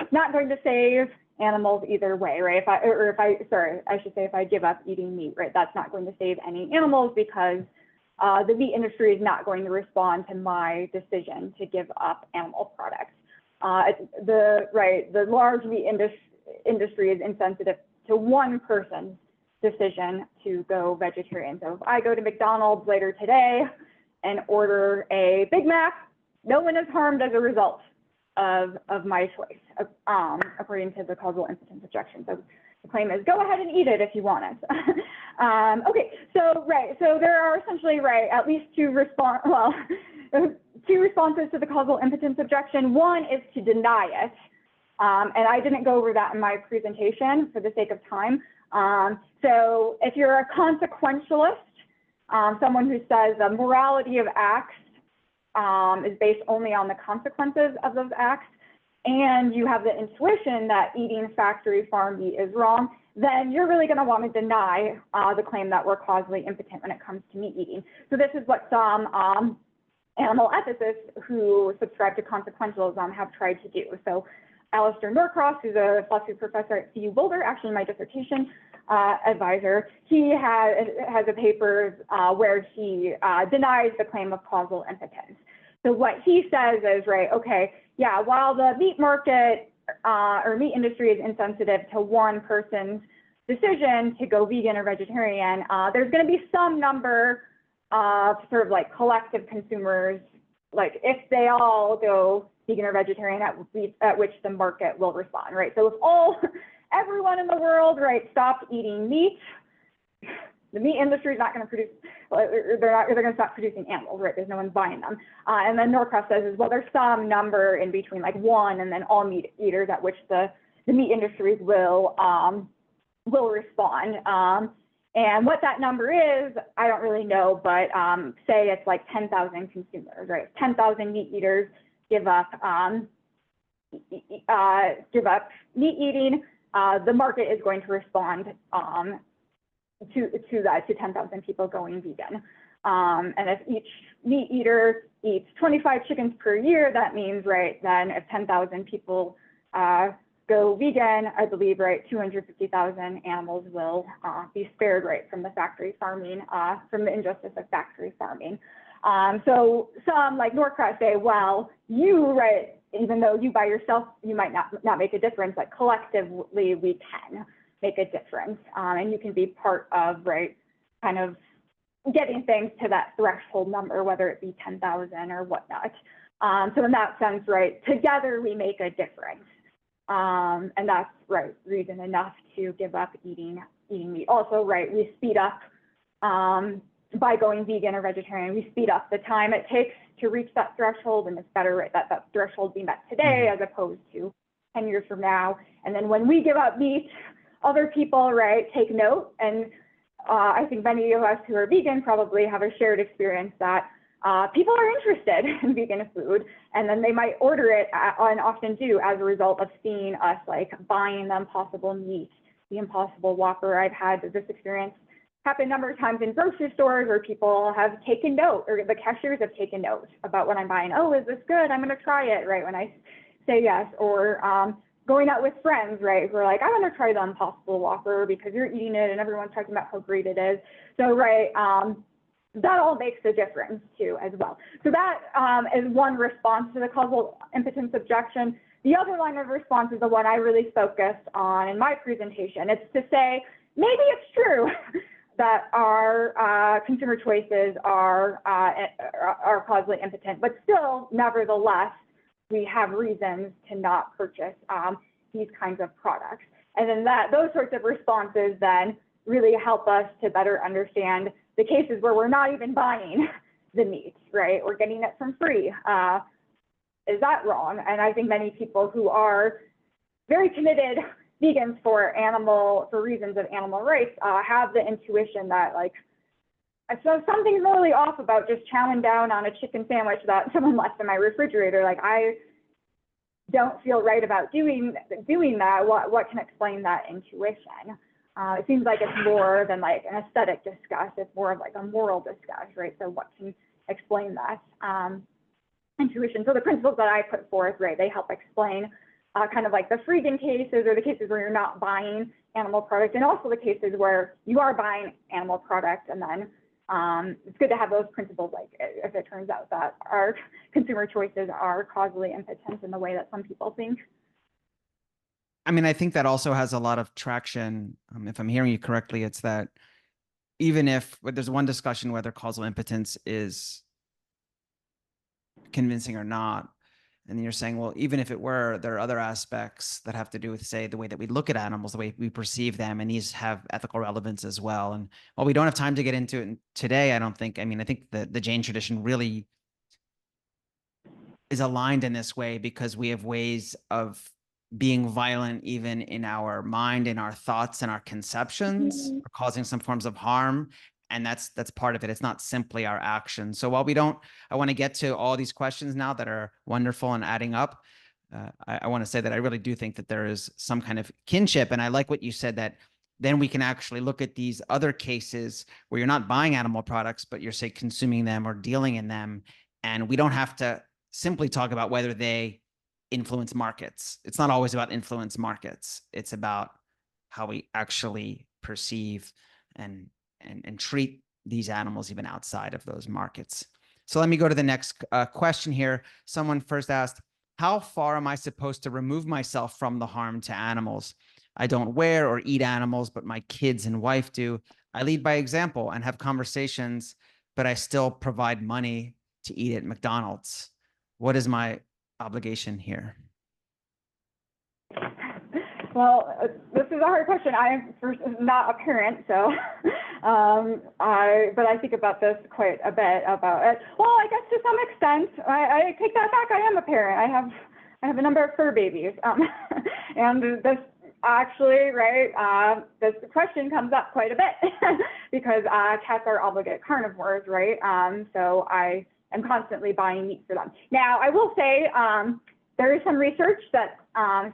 It's not going to save animals either way, right? If I give up eating meat, right, that's not going to save any animals because the meat industry is not going to respond to my decision to give up animal products. The large meat industry is insensitive to one person's decision to go vegetarian. So if I go to McDonald's later today and order a Big Mac, no one is harmed as a result of my choice, according to the causal impotence objection. So the claim is go ahead and eat it if you want it. Okay, so there are essentially at least two responses to the causal impotence objection. One is to deny it. And I didn't go over that in my presentation for the sake of time. So if you're a consequentialist, someone who says the morality of acts is based only on the consequences of those acts, and you have the intuition that eating factory farm meat is wrong, then you're really going to want to deny the claim that we're causally impotent when it comes to meat eating. So this is what some animal ethicists who subscribe to consequentialism have tried to do. So Alistair Norcross, who's a philosophy professor at CU Boulder, actually my dissertation advisor, he has a paper where he denies the claim of causal impotence. So what he says is, while the meat market or meat industry is insensitive to one person's decision to go vegan or vegetarian, there's going to be some number of collective consumers, if they all go vegan or vegetarian, at which the market will respond, right? So if everyone in the world, stopped eating meat, the meat industry is not going to produce, they're going to stop producing animals, right? There's no one buying them. And then Norcross says, there's some number in between, one and then all meat eaters, at which the meat industries will respond. And what that number is, I don't really know, but say it's 10,000 consumers, right? 10,000 meat eaters give up meat eating, the market is going to respond to 10,000 people going vegan. And if each meat eater eats 25 chickens per year, that means, right, then if 10,000 people go vegan, I believe, right, 250,000 animals will be spared, right, from the factory farming, from the injustice of factory farming. So some like Norcross say, well, you, right, even though you by yourself, you might not make a difference, like collectively we can make a difference. And you can be part of, right, kind of getting things to that threshold number, whether it be 10,000 or whatnot. So in that sense, right, together we make a difference. And that's, right, reason enough to give up eating meat. Also, right, we speed up, by going vegan or vegetarian, we speed up the time it takes to reach that threshold, and it's better, right, that threshold be met today as opposed to 10 years from now. And then when we give up meat, other people, right, take note. And I think many of us who are vegan probably have a shared experience that people are interested in vegan food, and then they might order it, and often do, as a result of seeing us like buying the Impossible meat, the Impossible Whopper. I've had this experience happen a number of times in grocery stores where people have taken note, or the cashiers have taken note about what I'm buying. Oh, is this good? I'm going to try it, right, when I say yes. Or going out with friends, right, who are like, I want to try the Impossible Whopper because you're eating it and everyone's talking about how great it is. So, right, that all makes a difference too as well. So that is one response to the causal impotence objection. The other line of response is the one I really focused on in my presentation. It's to say, maybe it's true that our consumer choices are causally impotent, but still, nevertheless, we have reasons to not purchase these kinds of products. And then those sorts of responses then really help us to better understand the cases where we're not even buying the meat, right? We're getting it from free. Is that wrong? And I think many people who are very committed vegans for reasons of animal rights have the intuition that, like, so something's really off about just chowing down on a chicken sandwich that someone left in my refrigerator. Like, I don't feel right about doing that. What can explain that intuition? It seems like it's more than like an aesthetic disgust. It's more of like a moral disgust, right? So what can explain that intuition? So the principles that I put forth, right, they help explain kind of like the freezing cases, or the cases where you're not buying animal products, and also the cases where you are buying animal products. And then it's good to have those principles, like if it turns out that our consumer choices are causally impotent in the way that some people think. I mean, I think that also has a lot of traction. If I'm hearing you correctly, it's that even if there's one discussion whether causal impotence is convincing or not, and then you're saying, well, even if it were, there are other aspects that have to do with, say, the way that we look at animals, the way we perceive them, and these have ethical relevance as well. And while we don't have time to get into it today, I think the Jain tradition really is aligned in this way, because we have ways of being violent even in our mind, in our thoughts and our conceptions, or causing some forms of harm. And that's part of it. It's not simply our actions. So while I want to get to all these questions now that are wonderful and adding up. I want to say that I really do think that there is some kind of kinship. And I like what you said, that then we can actually look at these other cases where you're not buying animal products, but you're, say, consuming them or dealing in them. And we don't have to simply talk about whether they influence markets. It's not always about influence markets. It's about how we actually perceive and treat these animals even outside of those markets. So let me go to the next question here. Someone first asked, how far am I supposed to remove myself from the harm to animals? I don't wear or eat animals, but my kids and wife do. I lead by example and have conversations, but I still provide money to eat at McDonald's. What is my obligation here? Well, this is a hard question. I am not a parent, so but I think about this quite a bit about it. Well, I guess to some extent, I take that back. I am a parent. I have a number of fur babies, and this actually, right, this question comes up quite a bit because cats are obligate carnivores, right? So I am constantly buying meat for them. Now, I will say there is some research that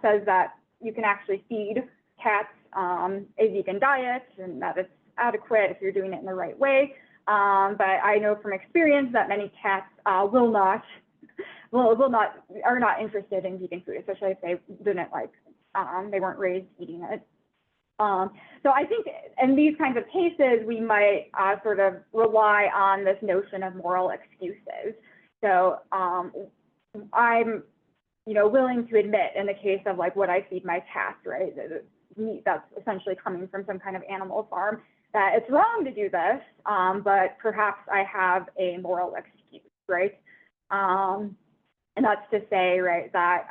says that you can actually feed cats a vegan diet, and that it's adequate if you're doing it in the right way. But I know from experience that many cats are not interested in vegan food, especially if they didn't like, they weren't raised eating it. So I think in these kinds of cases, we might sort of rely on this notion of moral excuses. So I'm, willing to admit in the case of like what I feed my cats, right, the meat that's essentially coming from some kind of animal farm, that it's wrong to do this, but perhaps I have a moral excuse, right? And that's to say, right, that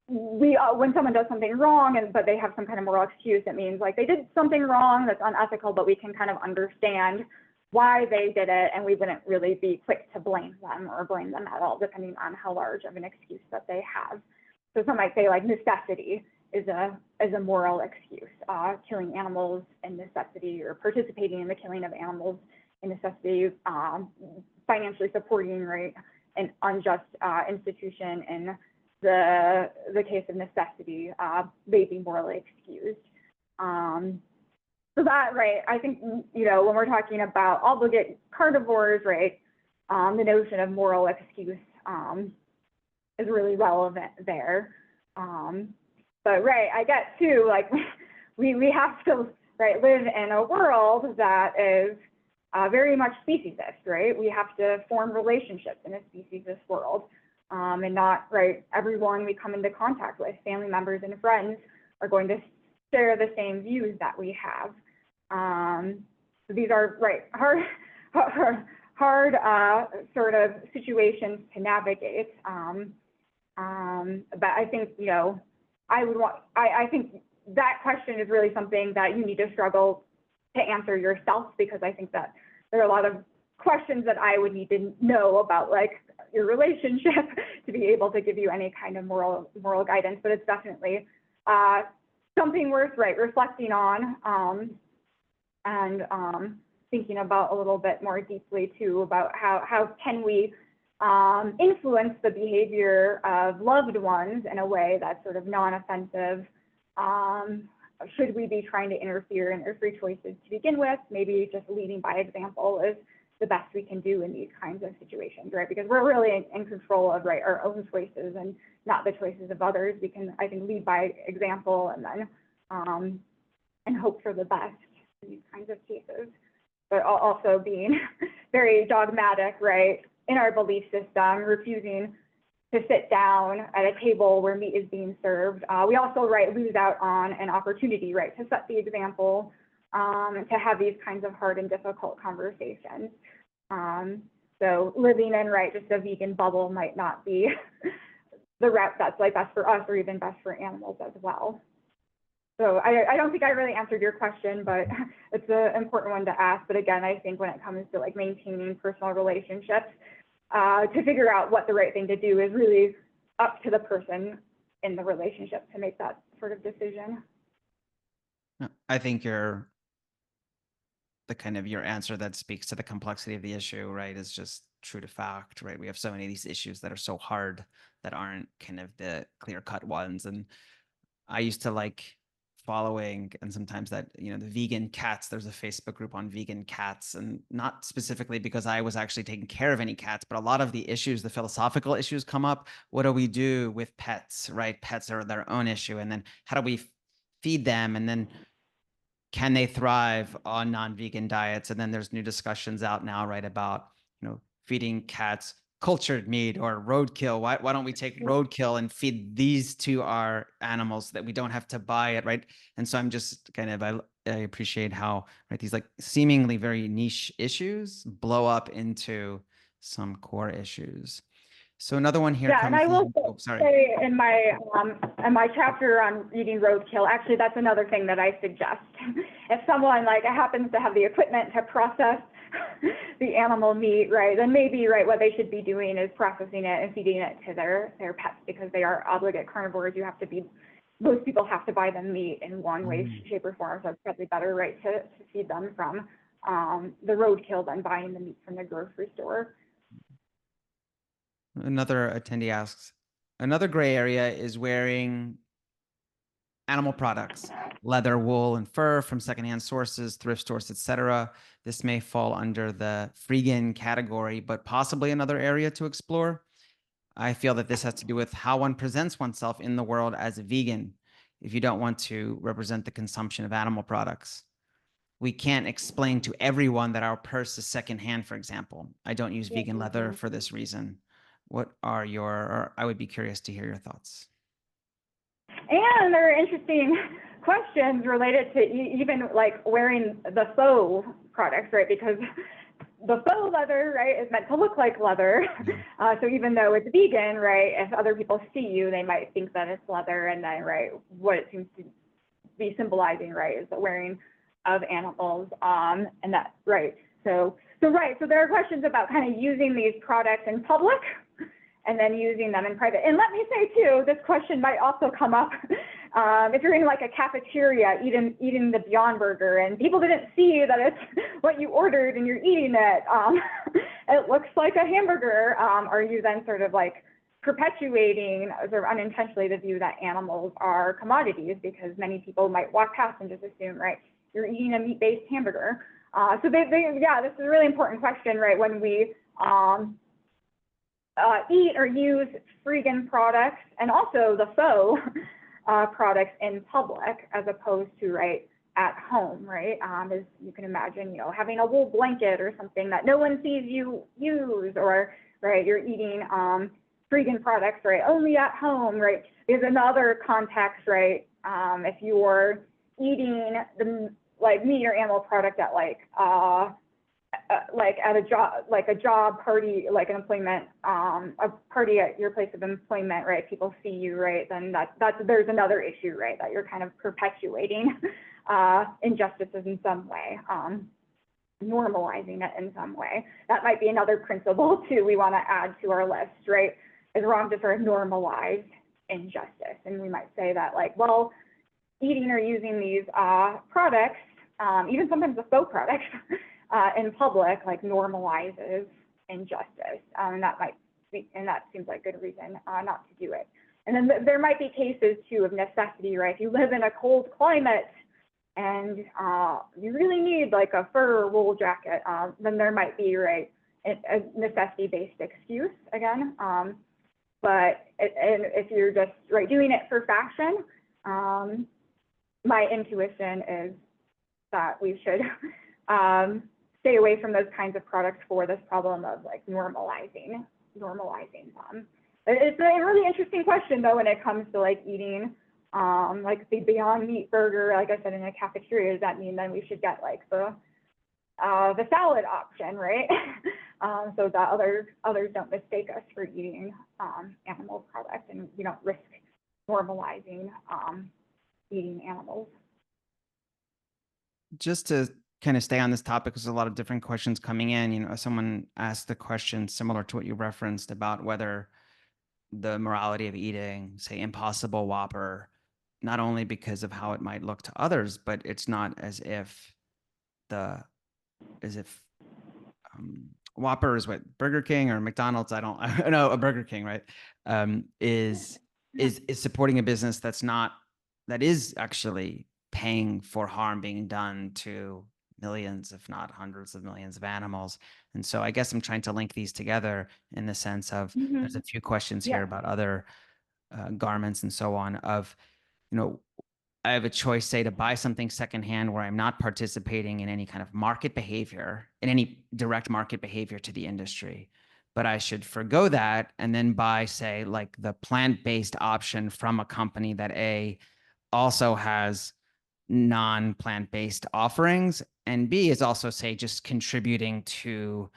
when someone does something wrong, but they have some kind of moral excuse, it means like they did something wrong that's unethical, but we can kind of understand why they did it, and we wouldn't really be quick to blame them or blame them at all, depending on how large of an excuse that they have. So some might say like necessity is a moral excuse, killing animals in necessity, or participating in the killing of animals in necessity, financially supporting, right, an unjust institution in the case of necessity, may be morally excused. So that, right, I think, when we're talking about obligate carnivores, right, the notion of moral excuse is really relevant there. But, right, I get too, like, we have to, right, live in a world that is very much speciesist, right? We have to form relationships in a speciesist world. And not, right, everyone we come into contact with, family members and friends, are going to share the same views that we have. So these are, right, hard sort of situations to navigate. But I think, I think that question is really something that you need to struggle to answer yourself, because I think that there are a lot of questions that I would need to know about, like, your relationship to be able to give you any kind of moral guidance. But it's definitely something worth, right, reflecting on and thinking about a little bit more deeply too, about how can we influence the behavior of loved ones in a way that's sort of non-offensive. Should we be trying to interfere in their free choices to begin with? Maybe just leading by example is the best we can do in these kinds of situations, right? Because we're really in control of, right, our own choices and not the choices of others. We can, I think, lead by example and then and hope for the best in these kinds of cases, but also being very dogmatic, right, in our belief system, refusing to sit down at a table where meat is being served. We also, right, lose out on an opportunity, right, to set the example, to have these kinds of hard and difficult conversations. So living in, right, just a vegan bubble might not be the route that's like best for us or even best for animals as well. So I don't think I really answered your question, but it's an important one to ask. But again, I think when it comes to like maintaining personal relationships, to figure out what the right thing to do is really up to the person in the relationship to make that sort of decision. I think your answer that speaks to the complexity of the issue, right, is just true to fact, right? We have so many of these issues that are so hard that aren't kind of the clear-cut ones. And I used to like following, and sometimes that, the vegan cats, there's a Facebook group on vegan cats, and not specifically because I was actually taking care of any cats, but a lot of the issues, the philosophical issues come up. What do we do with pets, right? Pets are their own issue. And then how do we feed them? And then can they thrive on non-vegan diets? And then there's new discussions out now, right, about, feeding cats cultured meat or roadkill. Why don't we take roadkill and feed these to our animals so that we don't have to buy it, right? And so I'm just kind of, I appreciate how, right, these like seemingly very niche issues blow up into some core issues. So another one here. Yeah, and I will say in my chapter on eating roadkill, actually, that's another thing that I suggest. If someone like happens to have the equipment to process the animal meat, right, then maybe, right, what they should be doing is processing it and feeding it to their pets, because they are obligate carnivores. Most people have to buy them meat in one way, shape, or form. So it's probably better, right, to feed them from the roadkill than buying the meat from the grocery store. Another attendee asks, another gray area is wearing animal products, leather, wool, and fur from secondhand sources, thrift stores, etc. This may fall under the freegan category, but possibly another area to explore. I feel that this has to do with how one presents oneself in the world as a vegan if you don't want to represent the consumption of animal products. We can't explain to everyone that our purse is secondhand, for example. I don't use vegan leather for this reason. What are your, or I would be curious to hear your thoughts. And there are interesting questions related to even like wearing the faux products, right? Because the faux leather, right, is meant to look like leather. So even though it's vegan, right, if other people see you, they might think that it's leather. And then, right, what it seems to be symbolizing, right, is the wearing of animals. And that, right. So there are questions about kind of using these products in public and then using them in private. And let me say too, this question might also come up if you're in like a cafeteria eating the Beyond Burger and people didn't see that it's what you ordered and you're eating it. It looks like a hamburger. Are you then sort of like perpetuating sort of unintentionally the view that animals are commodities, because many people might walk past and just assume, right, you're eating a meat-based hamburger. So yeah, this is a really important question, right? When we eat or use freegan products and also the faux products in public as opposed to, right, at home, right? As you can imagine, you know, having a wool blanket or something that no one sees you use, or, right, you're eating freegan products, right, only at home, right? There's another context, right? If you're eating the like meat or animal product at like at a job party, like an employment, a party at your place of employment, right? People see you, right? Then there's another issue, right? That you're kind of perpetuating injustices in some way, normalizing it in some way. That might be another principle too we want to add to our list, right? It's wrong to sort of normalize injustice. And we might say that, like, well, eating or using these products, even sometimes the faux products, in public, like, normalizes injustice. And that might be, and that seems like a good reason not to do it. And then there might be cases too of necessity, right? If you live in a cold climate and you really need like a fur or wool jacket, then there might be, right, a necessity-based excuse again. But if you're just, right, doing it for fashion, my intuition is that we should stay away from those kinds of products for this problem of like normalizing them. It's a really interesting question though when it comes to like eating like the Beyond Meat burger, like I said, in a cafeteria. Does that mean then we should get like the salad option, right? So that others don't mistake us for eating animal products, and we don't risk normalizing eating animals. Just to kind of stay on this topic, there's a lot of different questions coming in. You know, someone asked the question similar to what you referenced about whether the morality of eating, say, Impossible Whopper, not only because of how it might look to others, but it's not as if Whopper is what, Burger King or McDonald's, I know, a Burger King, right? Is supporting a business that is actually paying for harm being done to millions, if not hundreds of millions of animals. And so I guess I'm trying to link these together in the sense of there's a few questions here about other garments and so on of, you know, I have a choice, say, to buy something secondhand where I'm not participating in any kind of market behavior, in any direct market behavior to the industry, but I should forgo that and then buy, say, like the plant-based option from a company that also has non-plant-based offerings, and B is also, say, just contributing to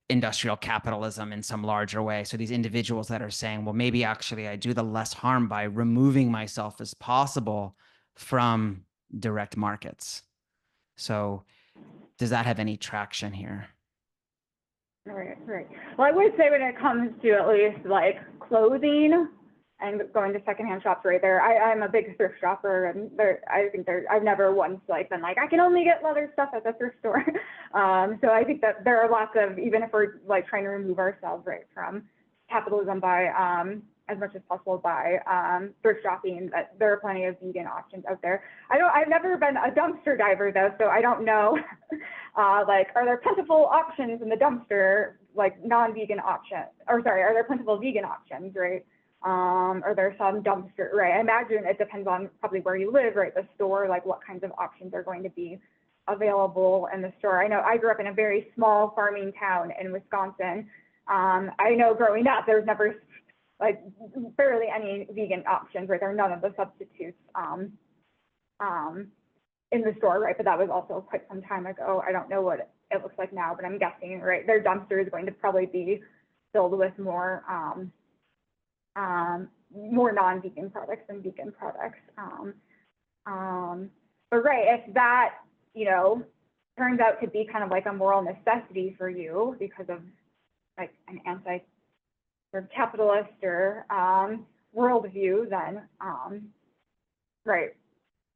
industrial capitalism in some larger way. So these individuals that are saying, well, maybe actually I do the less harm by removing myself as possible from direct markets. So does that have any traction here? Right. Well, I would say when it comes to at least like clothing and going to secondhand shops, right there, I'm a big thrift shopper, and I've never once like been like, I can only get leather stuff at the thrift store. So I think that there are lots of, even if we're like trying to remove ourselves, right, from capitalism by as much as possible by thrift shopping. That there are plenty of vegan options out there. I've never been a dumpster diver though, so I don't know. Like, are there plentiful options in the dumpster, like non-vegan options? Or sorry, are there plentiful vegan options, right? Are there some dumpster, right? I imagine it depends on probably where you live, right? The store, like what kinds of options are going to be available in the store. I know I grew up in a very small farming town in Wisconsin. I know growing up, there was never like barely any vegan options, right? There are none of the substitutes in the store, right? But that was also quite some time ago. I don't know what it looks like now, but I'm guessing, right? Their dumpster is going to probably be filled with more non-vegan products than vegan products. But right, if that, you know, turns out to be kind of like a moral necessity for you because of like an capitalist or worldview, then right,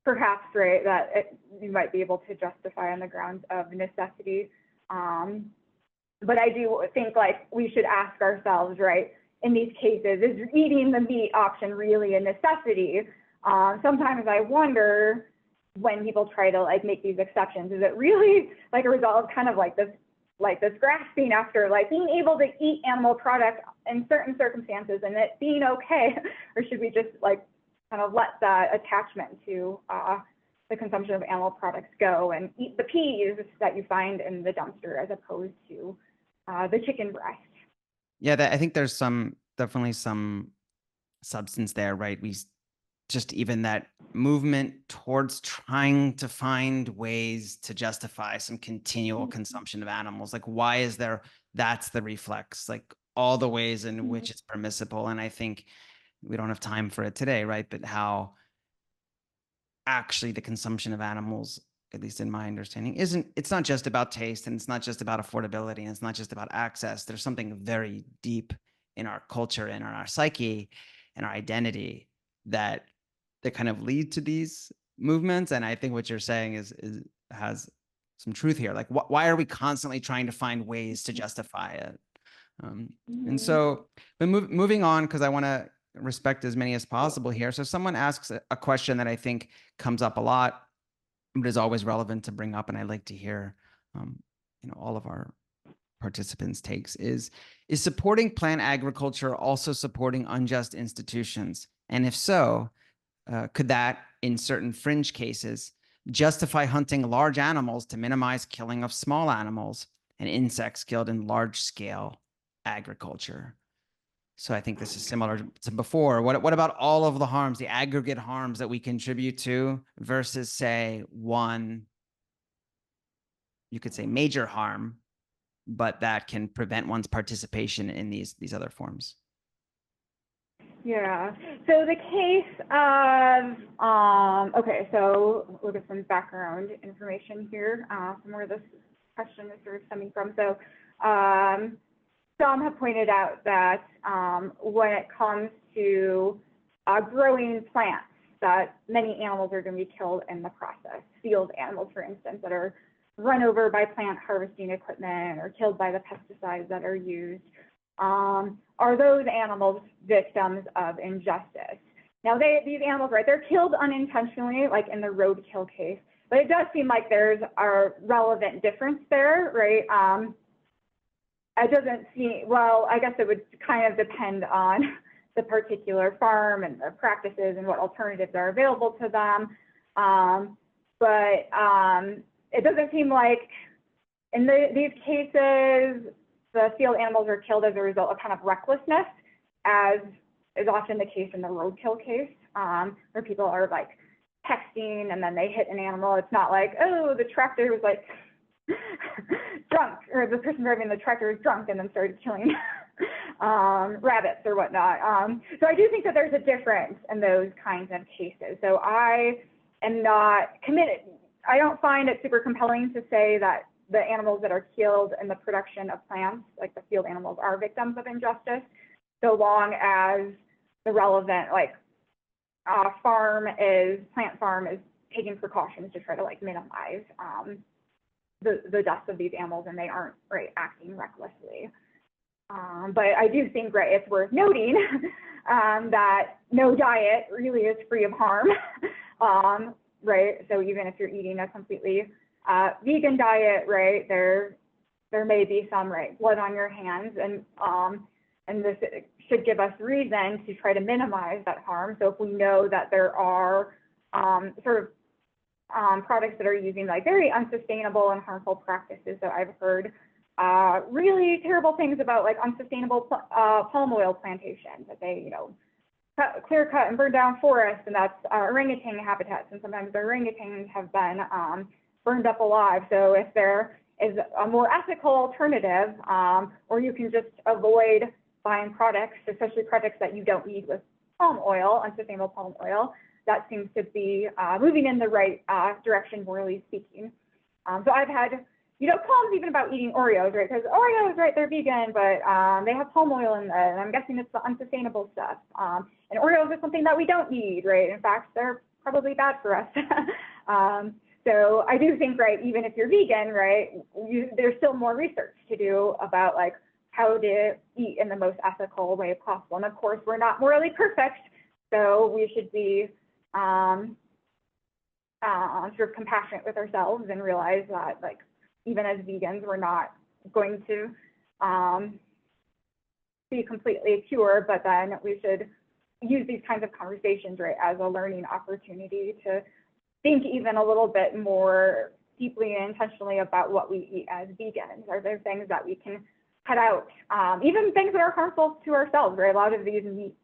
perhaps, right, that you might be able to justify on the grounds of necessity. But I do think like we should ask ourselves, right, in these cases, is eating the meat option really a necessity? Sometimes I wonder when people try to like make these exceptions, is it really like a result of kind of like this grasping after like being able to eat animal products in certain circumstances and it being okay? Or should we just like kind of let that attachment to the consumption of animal products go and eat the peas that you find in the dumpster as opposed to the chicken breast? Yeah, I think there's definitely some substance there, right? Just even that movement towards trying to find ways to justify some continual consumption of animals. Like, why is there, that's the reflex, like all the ways in which it's permissible. And I think we don't have time for it today, right? But how actually the consumption of animals, at least in my understanding, it's not just about taste, and it's not just about affordability, and it's not just about access. There's something very deep in our culture and in our psyche and our identity that kind of lead to these movements. And I think what you're saying has some truth here. Like, why are we constantly trying to find ways to justify it? And so, but moving on, because I want to respect as many as possible here. So someone asks a question that I think comes up a lot, but is always relevant to bring up, and I like to hear, all of our participants' takes. Is supporting plant agriculture also supporting unjust institutions? And if so, could that, in certain fringe cases, justify hunting large animals to minimize killing of small animals and insects killed in large-scale agriculture? So I think this is similar to before. What about all of the harms, the aggregate harms that we contribute to versus, say, one, you could say major harm, but that can prevent one's participation in these other forms? Yeah, so the case of, okay, so look at some background information here from where this question is sort of stemming from. So some have pointed out that when it comes to growing plants, that many animals are going to be killed in the process. Field animals, for instance, that are run over by plant harvesting equipment or killed by the pesticides that are used. Are those animals victims of injustice? Now, these animals, right, they're killed unintentionally, like in the roadkill case, but it does seem like there's a relevant difference there, right? It doesn't seem, well, I guess it would kind of depend on the particular farm and the practices and what alternatives are available to them. But it doesn't seem like in these cases, the field animals are killed as a result of kind of recklessness, as is often the case in the roadkill case, where people are like texting and then they hit an animal. It's not like, oh, the tractor was like drunk, or the person driving the tractor was drunk and then started killing rabbits or whatnot. So I do think that there's a difference in those kinds of cases. So I am not committed. I don't find it super compelling to say that the animals that are killed in the production of plants, like the field animals, are victims of injustice, so long as the relevant plant farm is taking precautions to try to like minimize the deaths of these animals, and they aren't acting recklessly. But I do think, right, it's worth noting that no diet really is free of harm, right? So even if you're eating a completely vegan diet, right, there may be some, right, blood on your hands, and this should give us reason to try to minimize that harm. So if we know that there are products that are using like very unsustainable and harmful practices, that I've heard really terrible things about, like unsustainable palm oil plantations, that they, clear cut and burn down forests, and that's orangutan habitats, and sometimes the orangutans have been burned up alive. So if there is a more ethical alternative, or you can just avoid buying products, especially products that you don't need with palm oil, unsustainable palm oil, that seems to be moving in the right direction, morally speaking. So I've had, qualms even about eating Oreos, right? Because Oreos, right, they're vegan, but they have palm oil in them, and I'm guessing it's the unsustainable stuff. And Oreos are something that we don't need, right? In fact, they're probably bad for us. So I do think, right, even if you're vegan, right, there's still more research to do about like how to eat in the most ethical way possible. And of course, we're not morally perfect, so we should be sort of compassionate with ourselves and realize that, like, even as vegans, we're not going to be completely pure, but then we should use these kinds of conversations, right, as a learning opportunity to think even a little bit more deeply and intentionally about what we eat as vegans. Are there things that we can cut out? Even things that are harmful to ourselves, right? A lot of these meat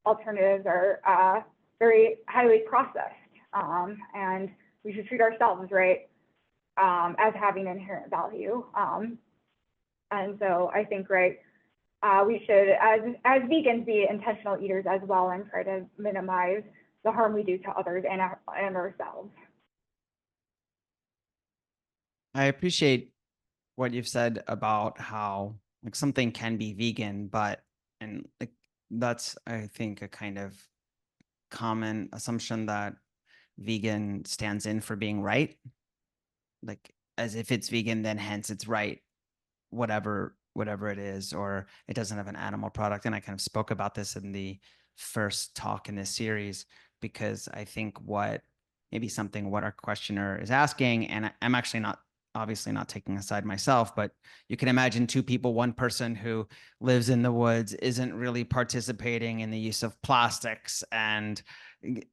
alternatives are very highly processed, and we should treat ourselves, right, as having inherent value. And so I think, right, we should, as vegans, be intentional eaters as well and try to minimize the harm we do to others and ourselves. I appreciate what you've said about how like something can be vegan, and like that's, I think, a kind of common assumption that vegan stands in for being right. Like as if it's vegan, then hence it's right, whatever it is, or it doesn't have an animal product. And I kind of spoke about this in the first talk in this series, because I think what our questioner is asking, and I'm actually obviously not taking a side myself, but you can imagine two people, one person who lives in the woods isn't really participating in the use of plastics and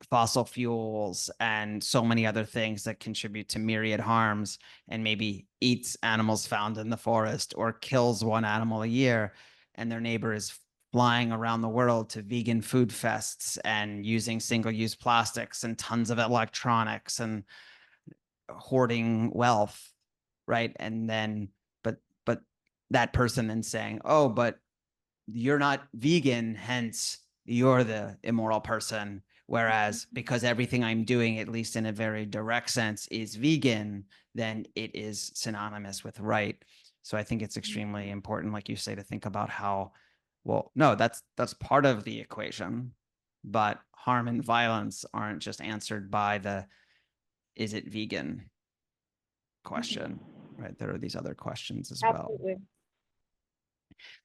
fossil fuels and so many other things that contribute to myriad harms, and maybe eats animals found in the forest or kills one animal a year, and their neighbor is flying around the world to vegan food fests and using single-use plastics and tons of electronics and hoarding wealth, right? And then but that person then saying, oh, but you're not vegan, hence you're the immoral person. Whereas because everything I'm doing, at least in a very direct sense, is vegan, then it is synonymous with right. So I think it's extremely important, like you say, to think about how, well, no, that's part of the equation, but harm and violence aren't just answered by the is it vegan question, right? There are these other questions as well. Absolutely.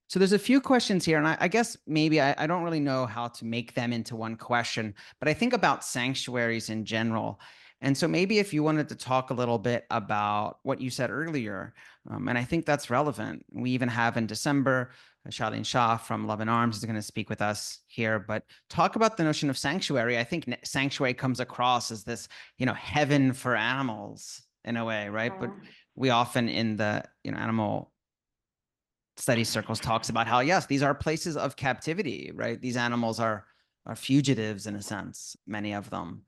So there's a few questions here, and I guess maybe I don't really know how to make them into one question, but I think about sanctuaries in general. And so maybe if you wanted to talk a little bit about what you said earlier, and I think that's relevant. We even have in December, Charlene Shah from Love and Arms is going to speak with us here, but talk about the notion of sanctuary. I think sanctuary comes across as this, heaven for animals in a way, right? But we often in the, animal study circles talks about how, yes, these are places of captivity, right? These animals are fugitives in a sense, many of them.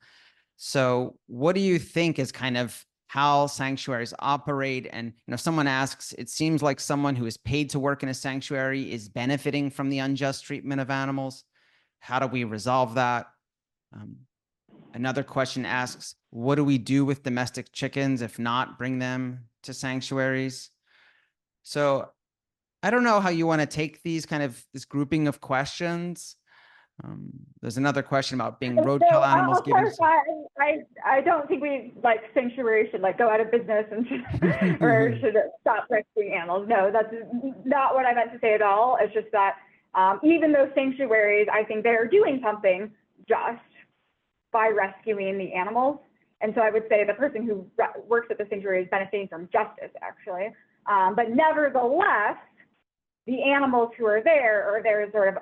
So what do you think is kind of how sanctuaries operate? And someone asks, it seems like someone who is paid to work in a sanctuary is benefiting from the unjust treatment of animals. How do we resolve that? Another question asks, what do we do with domestic chickens? If not, bring them to sanctuaries. So I don't know how you want to take these this grouping of questions. There's another question about being So roadkill animals I'll given. clarify, I don't think we, like, sanctuary should, like, go out of business and or should stop rescuing animals. No, that's not what I meant to say at all. It's just that even those sanctuaries, I think they're doing something just by rescuing the animals. And so I would say the person who works at the sanctuary is benefiting from justice, actually. But nevertheless, the animals who are there sort of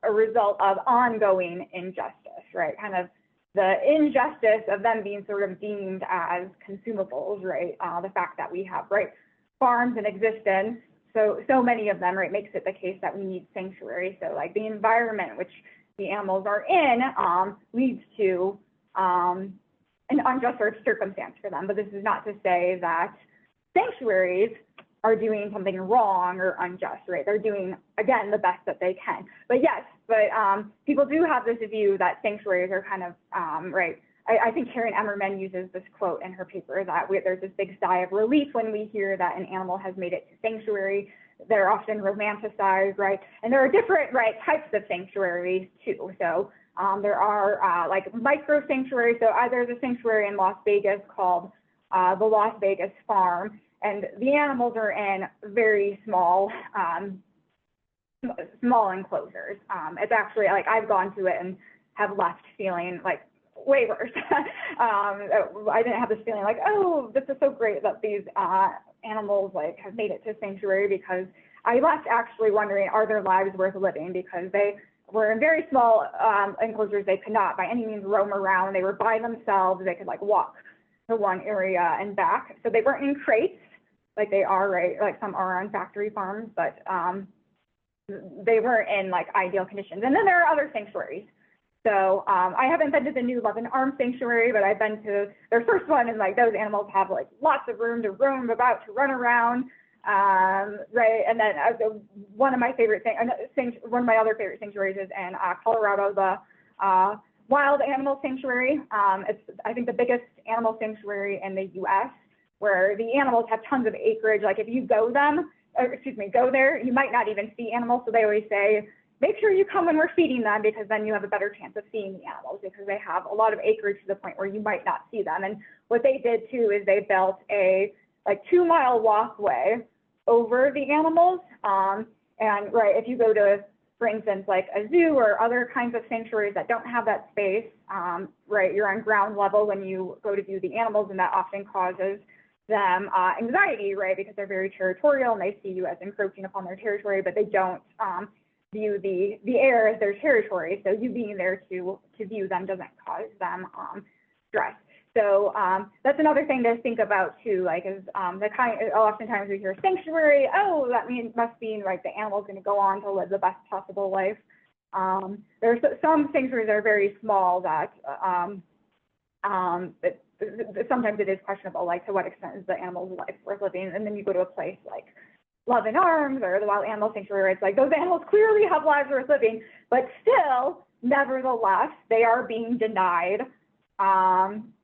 a result of ongoing injustice, right? Kind of the injustice of them being sort of deemed as consumables, right? The fact that we have, right, farms in existence, so many of them, right, makes it the case that we need sanctuary. So like the environment which the animals are in leads to an unjust sort of circumstance for them. But this is not to say that sanctuaries are doing something wrong or unjust, right? They're doing, again, the best that they can. But yes, people do have this view that sanctuaries are kind of, right, I think Karen Emmerman uses this quote in her paper that there's this big sigh of relief when we hear that an animal has made it to sanctuary. They're often romanticized, right? And there are different, right, types of sanctuaries too. So there are like micro sanctuaries. So there's a sanctuary in Las Vegas called the Las Vegas Farm, and the animals are in very small enclosures. It's actually like I've gone to it and have left feeling like way worse. I didn't have this feeling like, oh, this is so great that these animals like have made it to sanctuary, because I left actually wondering, are their lives worth living? Because they were in very small enclosures. They could not by any means roam around. They were by themselves. They could like walk to one area and back. So they weren't in crates like they are, right? Like some are on factory farms, but they weren't in like ideal conditions. And then there are other sanctuaries. So I haven't been to the new Love and Arm Sanctuary, but I've been to their first one, and like those animals have like lots of room to roam about, to run around, right? And then one of my other favorite sanctuaries is in Colorado, the Wild Animal Sanctuary. It's, I think, the biggest animal sanctuary in the U.S., where the animals have tons of acreage. Like if you go there, you might not even see animals. So they always say, make sure you come when we're feeding them, because then you have a better chance of seeing the animals, because they have a lot of acreage to the point where you might not see them. And what they did too is they built a like 2-mile walkway over the animals. And right, if you go to, for instance, like a zoo or other kinds of sanctuaries that don't have that space, right, you're on ground level when you go to view the animals, and that often causes them anxiety, right, because they're very territorial and they see you as encroaching upon their territory, but they don't view the air as their territory. So you being there to view them doesn't cause them stress. So that's another thing to think about too, like is oftentimes we hear sanctuary, oh, that must mean like the animal's going to go on to live the best possible life. There's some sanctuaries that are very small that sometimes it is questionable, like to what extent is the animal's life worth living. And then you go to a place like Love and Arms or the Wild Animal Sanctuary, where it's like those animals clearly have lives worth living, but still, nevertheless, they are being denied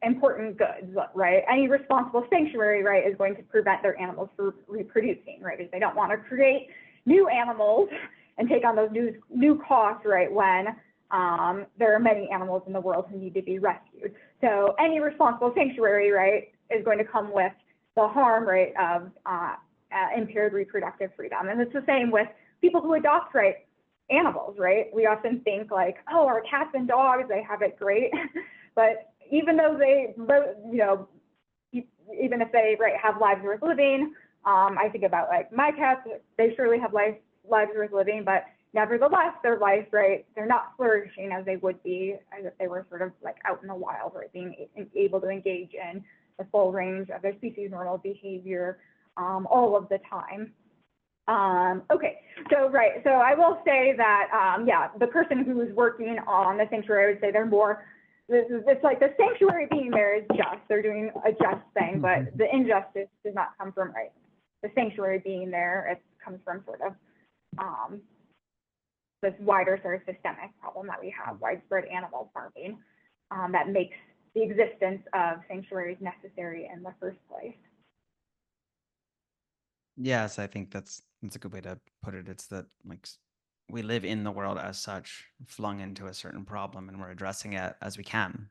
important goods, right? Any responsible sanctuary, right, is going to prevent their animals from reproducing, right? Because they don't want to create new animals and take on those new costs, right, when there are many animals in the world who need to be rescued. So any responsible sanctuary, right, is going to come with the harm, right, of impaired reproductive freedom. And it's the same with people who adopt, right, animals, right? We often think like, oh, our cats and dogs, they have it great. But even though they, you know, even if they, right, have lives worth living, I think about like my cats, they surely have lives worth living, but nevertheless, their life, right, they're not flourishing as they would be as if they were sort of like out in the wild, right, being able to engage in the full range of their species normal behavior all of the time. Okay, so right, so I will say that, yeah, the person who is working on the sanctuary, I would say they're more, it's like the sanctuary being there is just, they're doing a just thing, but the injustice does not come from, right, the sanctuary being there, it comes from sort of this wider sort of systemic problem that we have, widespread animal farming, that makes the existence of sanctuaries necessary in the first place. Yes, I think that's a good way to put it. It's that like we live in the world as such, flung into a certain problem, and we're addressing it as we can.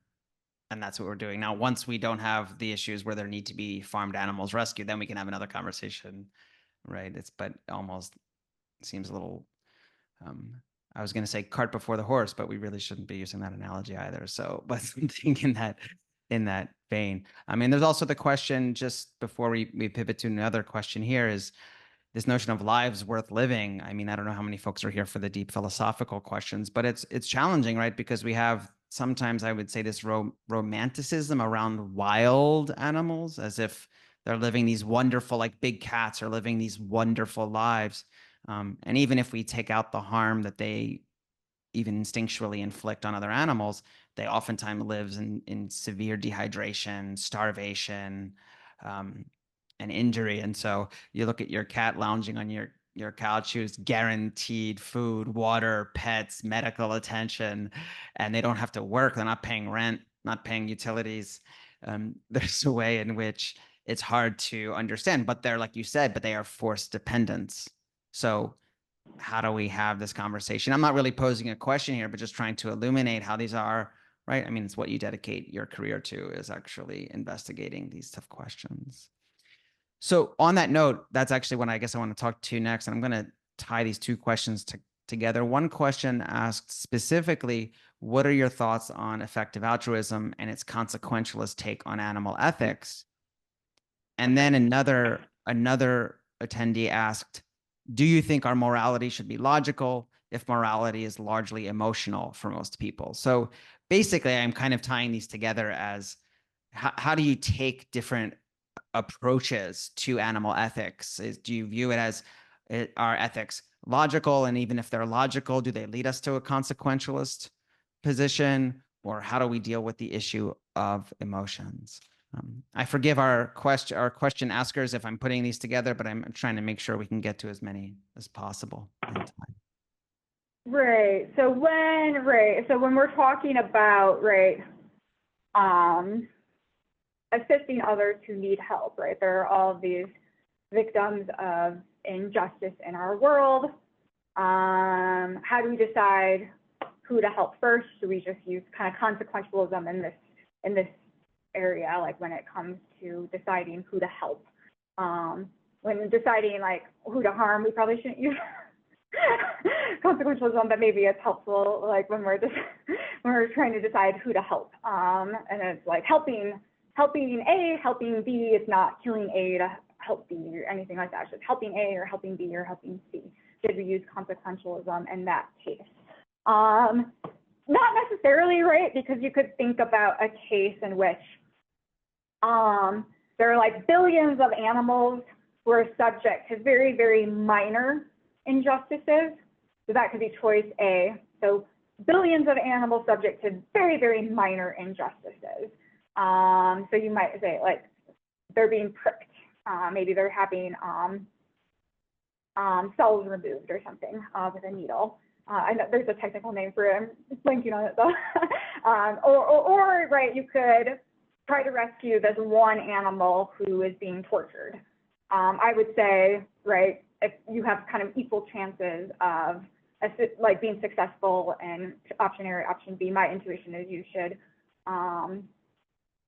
And that's what we're doing. Now, once we don't have the issues where there need to be farmed animals rescued, then we can have another conversation, right? But almost seems a little, I was going to say cart before the horse, but we really shouldn't be using that analogy either. So, but something in that vein. I mean, there's also the question, just before we pivot to another question here, is this notion of lives worth living. I mean, I don't know how many folks are here for the deep philosophical questions, but it's challenging, right? Because we have sometimes, I would say, this romanticism around wild animals, as if they're living these wonderful, like big cats are living these wonderful lives. And even if we take out the harm that they even instinctually inflict on other animals, they oftentimes live in severe dehydration, starvation, and injury. And so you look at your cat lounging on your couch, who's guaranteed food, water, pets, medical attention, and they don't have to work. They're not paying rent, not paying utilities. There's a way in which it's hard to understand, but they're, like you said, but they are forced dependents. So how do we have this conversation? I'm not really posing a question here, but just trying to illuminate how these are, right? I mean, it's what you dedicate your career to, is actually investigating these tough questions. So on that note, that's actually what I guess I want to talk to next. And I'm going to tie these two questions together. One question asked specifically, what are your thoughts on effective altruism and its consequentialist take on animal ethics? And then another attendee asked, do you think our morality should be logical if morality is largely emotional for most people? So basically, I'm kind of tying these together as how do you take different approaches to animal ethics? Do you view it as our ethics logical? And even if they're logical, do they lead us to a consequentialist position? Or how do we deal with the issue of emotions? I forgive our question askers if I'm putting these together, but I'm trying to make sure we can get to as many as possible in time. Right. So when we're talking about, assisting others who need help, right? There are all of these victims of injustice in our world. How do we decide who to help first? Do we just use kind of consequentialism in this area, like when it comes to deciding who to help? When deciding like who to harm, we probably shouldn't use consequentialism, but maybe it's helpful like when we're trying to decide who to help. And it's like helping A, helping B. It's not killing A to help B or anything like that. It's just helping A or helping B or helping C. Should we use consequentialism in that case? Not necessarily, right? Because you could think about a case in which there are like billions of animals who are subject to very, very minor injustices. So that could be choice A. So billions of animals subject to very, very minor injustices. So you might say like they're being pricked. Maybe they're having cells removed or something with a needle. I know there's a technical name for it. I'm blanking on it though. or right, you could try to rescue this one animal who is being tortured. I would say, right, if you have kind of equal chances of like being successful in option A or option B, my intuition is you should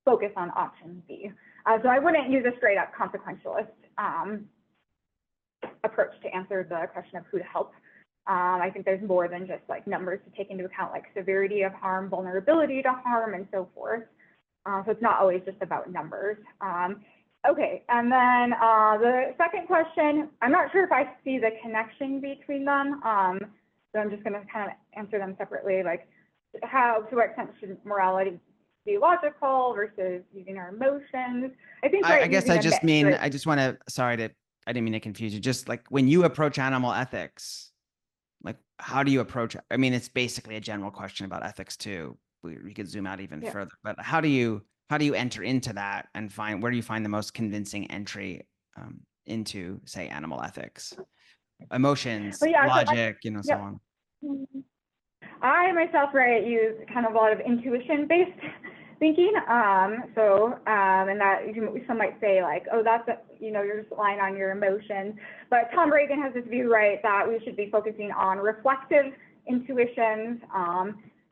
focus on option B. So I wouldn't use a straight up consequentialist approach to answer the question of who to help. I think there's more than just like numbers to take into account, like severity of harm, vulnerability to harm, and so forth. So it's not always just about numbers. Okay, and then the second question, I'm not sure if I see the connection between them, so I'm just going to kind of answer them separately, like to what extent should morality be logical versus using our emotions? I think I guess I just mean, right? I just want to, I didn't mean to confuse you. Just like when you approach animal ethics, like how do you approach it? I mean, it's basically a general question about ethics too. We could zoom out even further, but how do you enter into that and where do you find the most convincing entry into, say, animal ethics, emotions, logic, so on? I myself, use kind of a lot of intuition-based thinking. And that some might say like, oh, that's, you're just relying on your emotions. But Tom Reagan has this view, right, that we should be focusing on reflective intuitions.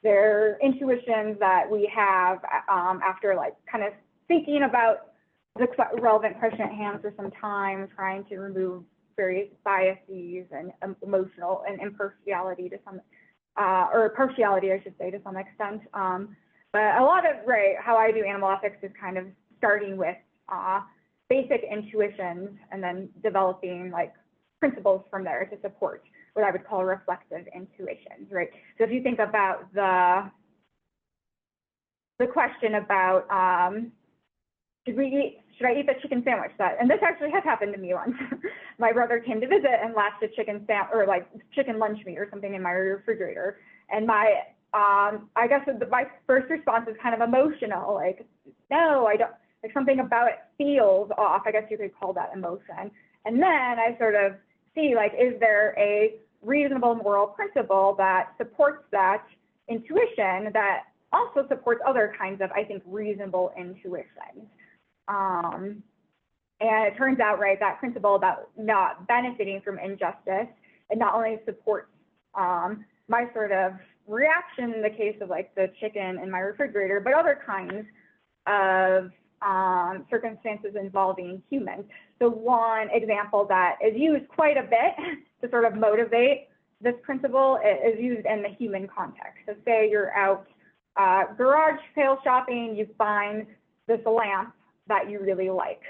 They're intuitions that we have after like kind of thinking about the relevant question at hand for some time, trying to remove various biases and emotional and impartiality to some, or partiality, I should say, to some extent. But a lot of, right, how I do animal ethics is kind of starting with basic intuitions and then developing like principles from there to support what I would call reflexive intuitions, right? So if you think about the question about should I eat the chicken sandwich? And this actually has happened to me once. My brother came to visit and left a chicken chicken lunch meat or something in my refrigerator, and I guess my first response is kind of emotional, like, no, I don't, like something about it feels off. I guess you could call that emotion. And then I sort of see, like, is there a reasonable moral principle that supports that intuition that also supports other kinds of, I think, reasonable intuitions? And it turns out, right, that principle about not benefiting from injustice, it not only supports my sort of reaction in the case of like the chicken in my refrigerator, but other kinds of circumstances involving humans. So one example that is used quite a bit to sort of motivate this principle is used in the human context. So say you're out garage sale shopping, you find this lamp that you really like.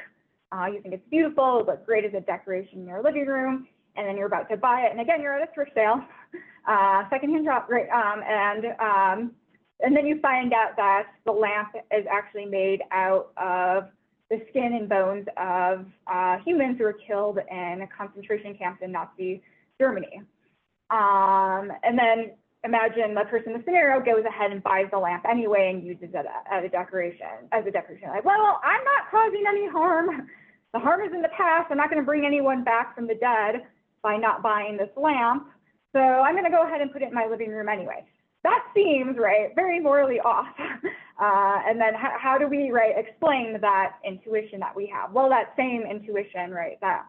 You think it's beautiful, it looks great as a decoration in your living room, and then you're about to buy it. And again, you're at a thrift sale, secondhand shop, right? And then you find out that the lamp is actually made out of the skin and bones of humans who were killed in concentration camps in Nazi Germany. And then imagine the person in the scenario goes ahead and buys the lamp anyway and uses it as a decoration. Like, well, I'm not causing any harm. The harm is in the past. I'm not going to bring anyone back from the dead by not buying this lamp. So I'm going to go ahead and put it in my living room anyway. That seems, right, very morally off. And then how do we, right, explain that intuition that we have? Well, that same intuition, right, that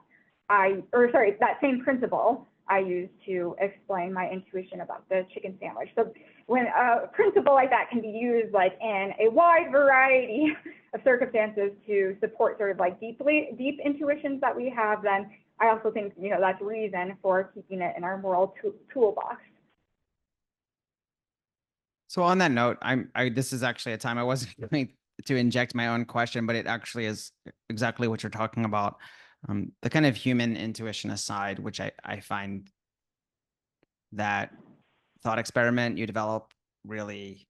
same principle I use to explain my intuition about the chicken sandwich. So when a principle like that can be used like in a wide variety of circumstances to support sort of like deep intuitions that we have, then I also think, that's reason for keeping it in our moral toolbox. So on that note, this is actually a time I wasn't going to inject my own question, but it actually is exactly what you're talking about. The kind of human intuition aside, which I find that thought experiment you develop really,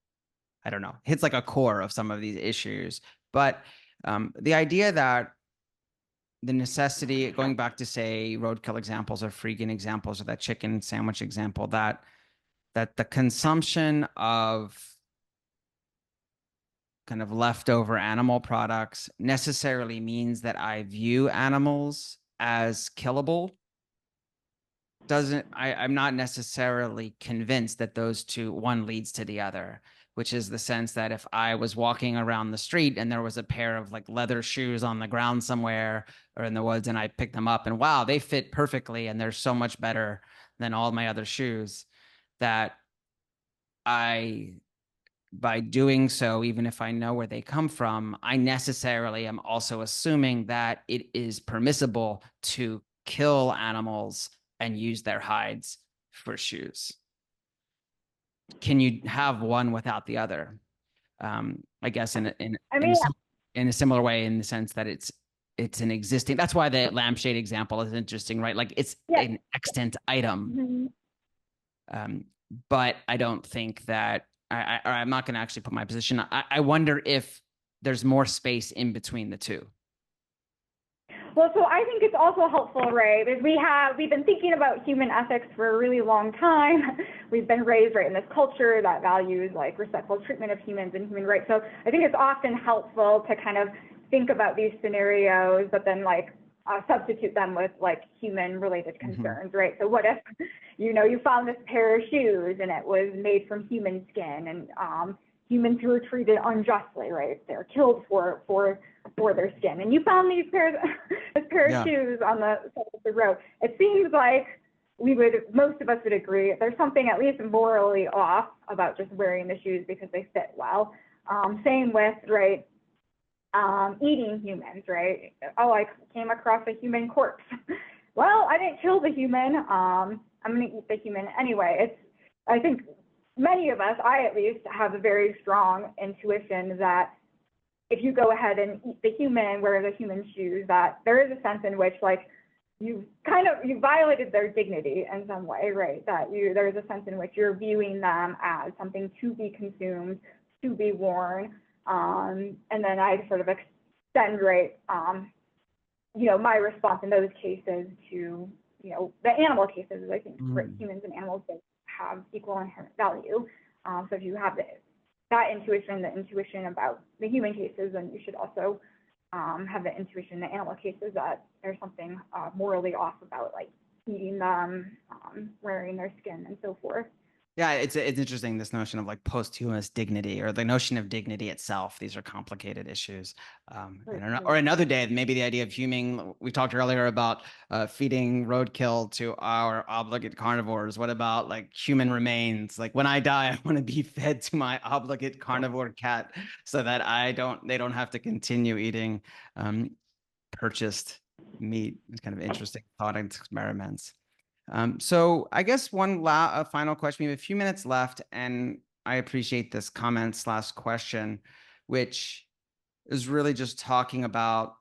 I don't know, hits like a core of some of these issues. But the idea that the necessity, going back to say roadkill examples or freegan examples or that chicken sandwich example, that the consumption of kind of leftover animal products necessarily means that I view animals as killable I'm not necessarily convinced that those two, one leads to the other, which is the sense that if I was walking around the street and there was a pair of like leather shoes on the ground somewhere or in the woods and I picked them up and wow, they fit perfectly and they're so much better than all my other shoes, that by doing so, even if I know where they come from, I necessarily am also assuming that it is permissible to kill animals and use their hides for shoes. Can you have one without the other? I guess in a similar way, in the sense that it's an existing. That's why the lampshade example is interesting, right? Like it's an extant item. Mm-hmm. But I don't think that I'm not going to actually put my position. I wonder if there's more space in between the two. Well, so I think it's also helpful, right? Because we've been thinking about human ethics for a really long time. We've been raised right in this culture that values like respectful treatment of humans and human rights. So I think it's often helpful to kind of think about these scenarios, but then like substitute them with like human related concerns, mm-hmm. right? So what if, you found this pair of shoes and it was made from human skin and humans who are treated unjustly, right? They're killed for their skin. And you found these pair of shoes on the side of the road. It seems like most of us would agree, there's something at least morally off about just wearing the shoes because they fit well. Same with, right, eating humans, right? Oh, I came across a human corpse. Well, I didn't kill the human. I'm going to eat the human anyway. I think many of us, I at least, have a very strong intuition that if you go ahead and eat the human, wear the human shoes, that there is a sense in which, like, you violated their dignity in some way, right? That there's a sense in which you're viewing them as something to be consumed, to be worn. And then I sort of extend, right, my response in those cases to, the animal cases. I think right, humans and animals both have equal inherent value. So if you have that intuition, the intuition about the human cases, then you should also have the intuition in the animal cases that there's something morally off about, like, eating them, wearing their skin, and so forth. Yeah, it's interesting, this notion of like posthumous dignity, or the notion of dignity itself. These are complicated issues. Or another day, maybe the idea of huming. We talked earlier about feeding roadkill to our obligate carnivores. What about like human remains? Like when I die, I want to be fed to my obligate carnivore cat so that they don't have to continue eating purchased meat. It's kind of interesting thought experiments. So I guess one final question. We have a few minutes left, and I appreciate this comment/question, which is really just talking about,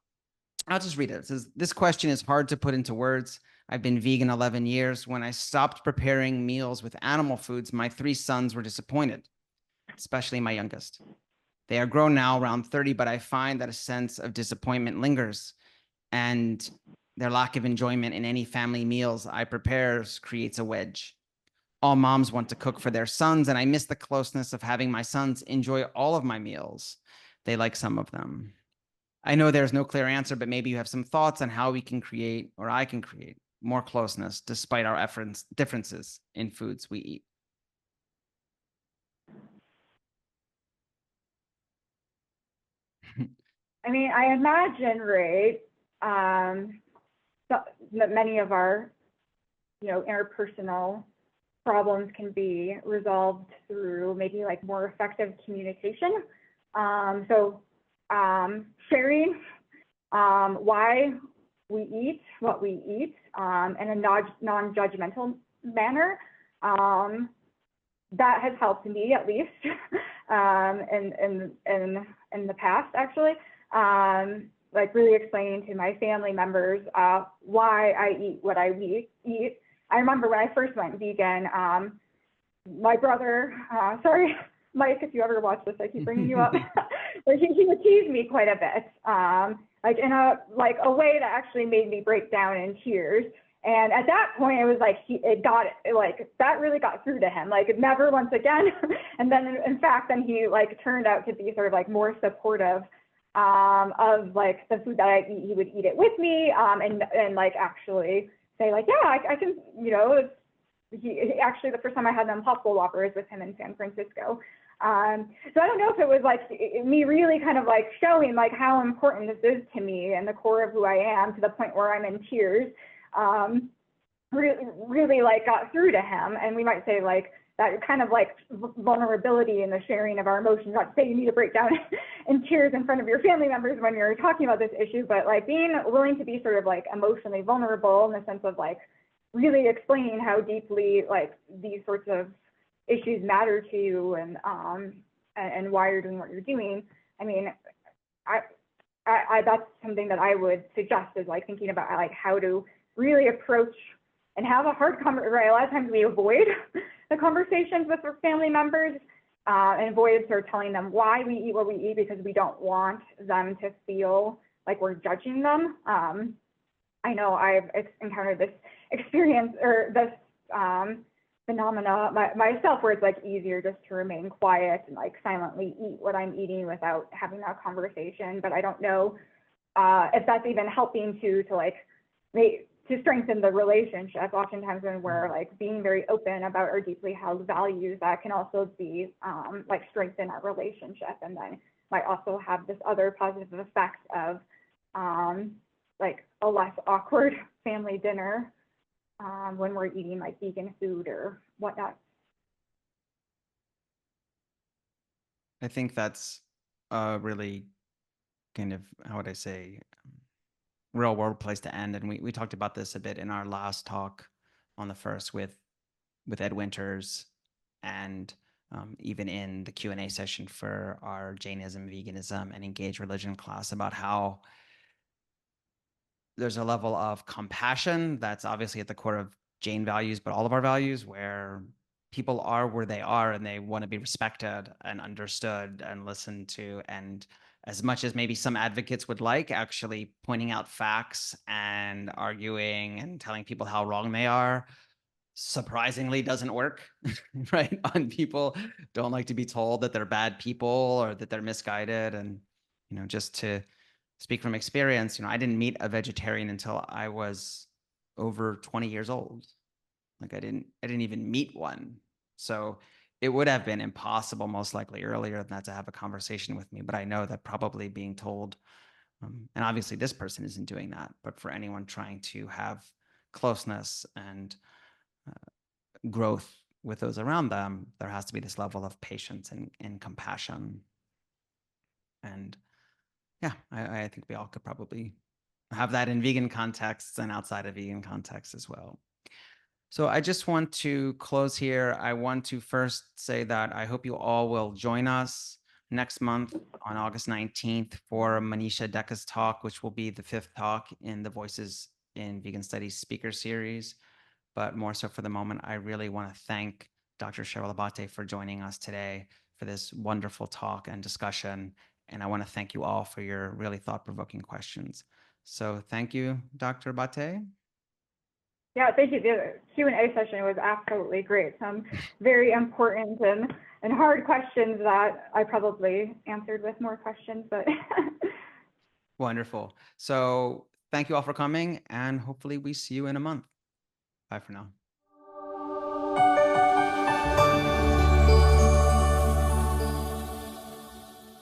I'll just read it. It says, this question is hard to put into words. I've been vegan 11 years. When I stopped preparing meals with animal foods, my 3 sons were disappointed, especially my youngest. They are grown now, around 30, but I find that a sense of disappointment lingers, and their lack of enjoyment in any family meals I prepare creates a wedge. All moms want to cook for their sons, and I miss the closeness of having my sons enjoy all of my meals. They like some of them. I know there's no clear answer, but maybe you have some thoughts on how we can create, or I can create, more closeness despite our differences in foods we eat. I mean, I imagine, right, that many of our, interpersonal problems can be resolved through maybe like more effective communication. Sharing why we eat what we eat in a non-judgmental manner. That has helped me, at least, in the past, actually. Like really explaining to my family members why I eat what I eat. I remember when I first went vegan, my brother, sorry, Mike, if you ever watch this, I keep bringing you up, but he would tease me quite a bit, like in a way that actually made me break down in tears. And at that point, it was like that really got through to him, like never once again. And then, in fact, then he turned out to be sort of more supportive of the food that I eat. He would eat it with me, and actually say yeah, I can, he actually, the first time I had the Impossible Whoppers with him in San Francisco. So I don't know if it was me really kind of showing how important this is to me and the core of who I am, to the point where I'm in tears. Really got through to him. And we might say that kind of vulnerability and the sharing of our emotions, not to say you need to break down in tears in front of your family members when you're talking about this issue, but being willing to be sort of emotionally vulnerable in the sense of really explaining how deeply these sorts of issues matter to you, and why you're doing what you're doing. I mean, I that's something that I would suggest, is thinking about how to really approach and have a hard conversation, right? A lot of times we avoid the conversations with our family members, and avoid sort of telling them why we eat what we eat, because we don't want them to feel like we're judging them. I know I've encountered this experience, or this phenomena myself, where it's easier just to remain quiet and silently eat what I'm eating without having that conversation. But I don't know if that's even helping to to strengthen the relationship. Oftentimes when we're like being very open about our deeply held values, that can also be like strengthen our relationship, and then might also have this other positive effect of like a less awkward family dinner when we're eating like vegan food or whatnot. I think that's a really kind of, how would I say, real world place to end. And we talked about this a bit in our last talk on the first with Ed Winters, and even in the Q&A session for our Jainism, Veganism, and Engaged Religion class, about how there's a level of compassion that's obviously at the core of Jain values, but all of our values, where people are where they are and they want to be respected and understood and listened to. And as much as maybe some advocates would like, actually pointing out facts and arguing and telling people how wrong they are surprisingly doesn't work, right? On people don't like to be told that they're bad people or that they're misguided. And, you know, just to speak from experience, you know, I didn't meet a vegetarian until I was over 20 years old. Like I didn't even meet one. So it would have been impossible, most likely earlier than that, to have a conversation with me. But I know that probably being told, and obviously this person isn't doing that, but for anyone trying to have closeness and growth with those around them, there has to be this level of patience and compassion. And yeah, I think we all could probably have that in vegan contexts and outside of vegan contexts as well. So I just want to close here. I want to first say that I hope you all will join us next month on August 19th for Manisha Dekka's talk, which will be the 5th talk in the Voices in Vegan Studies speaker series. But more so for the moment, I really want to thank Dr. Cheryl Abbate for joining us today for this wonderful talk and discussion. And I want to thank you all for your really thought-provoking questions. So thank you, Dr. Abbate. Yeah, thank you. The Q&A session was absolutely great. Some very important and hard questions that I probably answered with more questions, but. Wonderful. So thank you all for coming, and hopefully we see you in a month. Bye for now.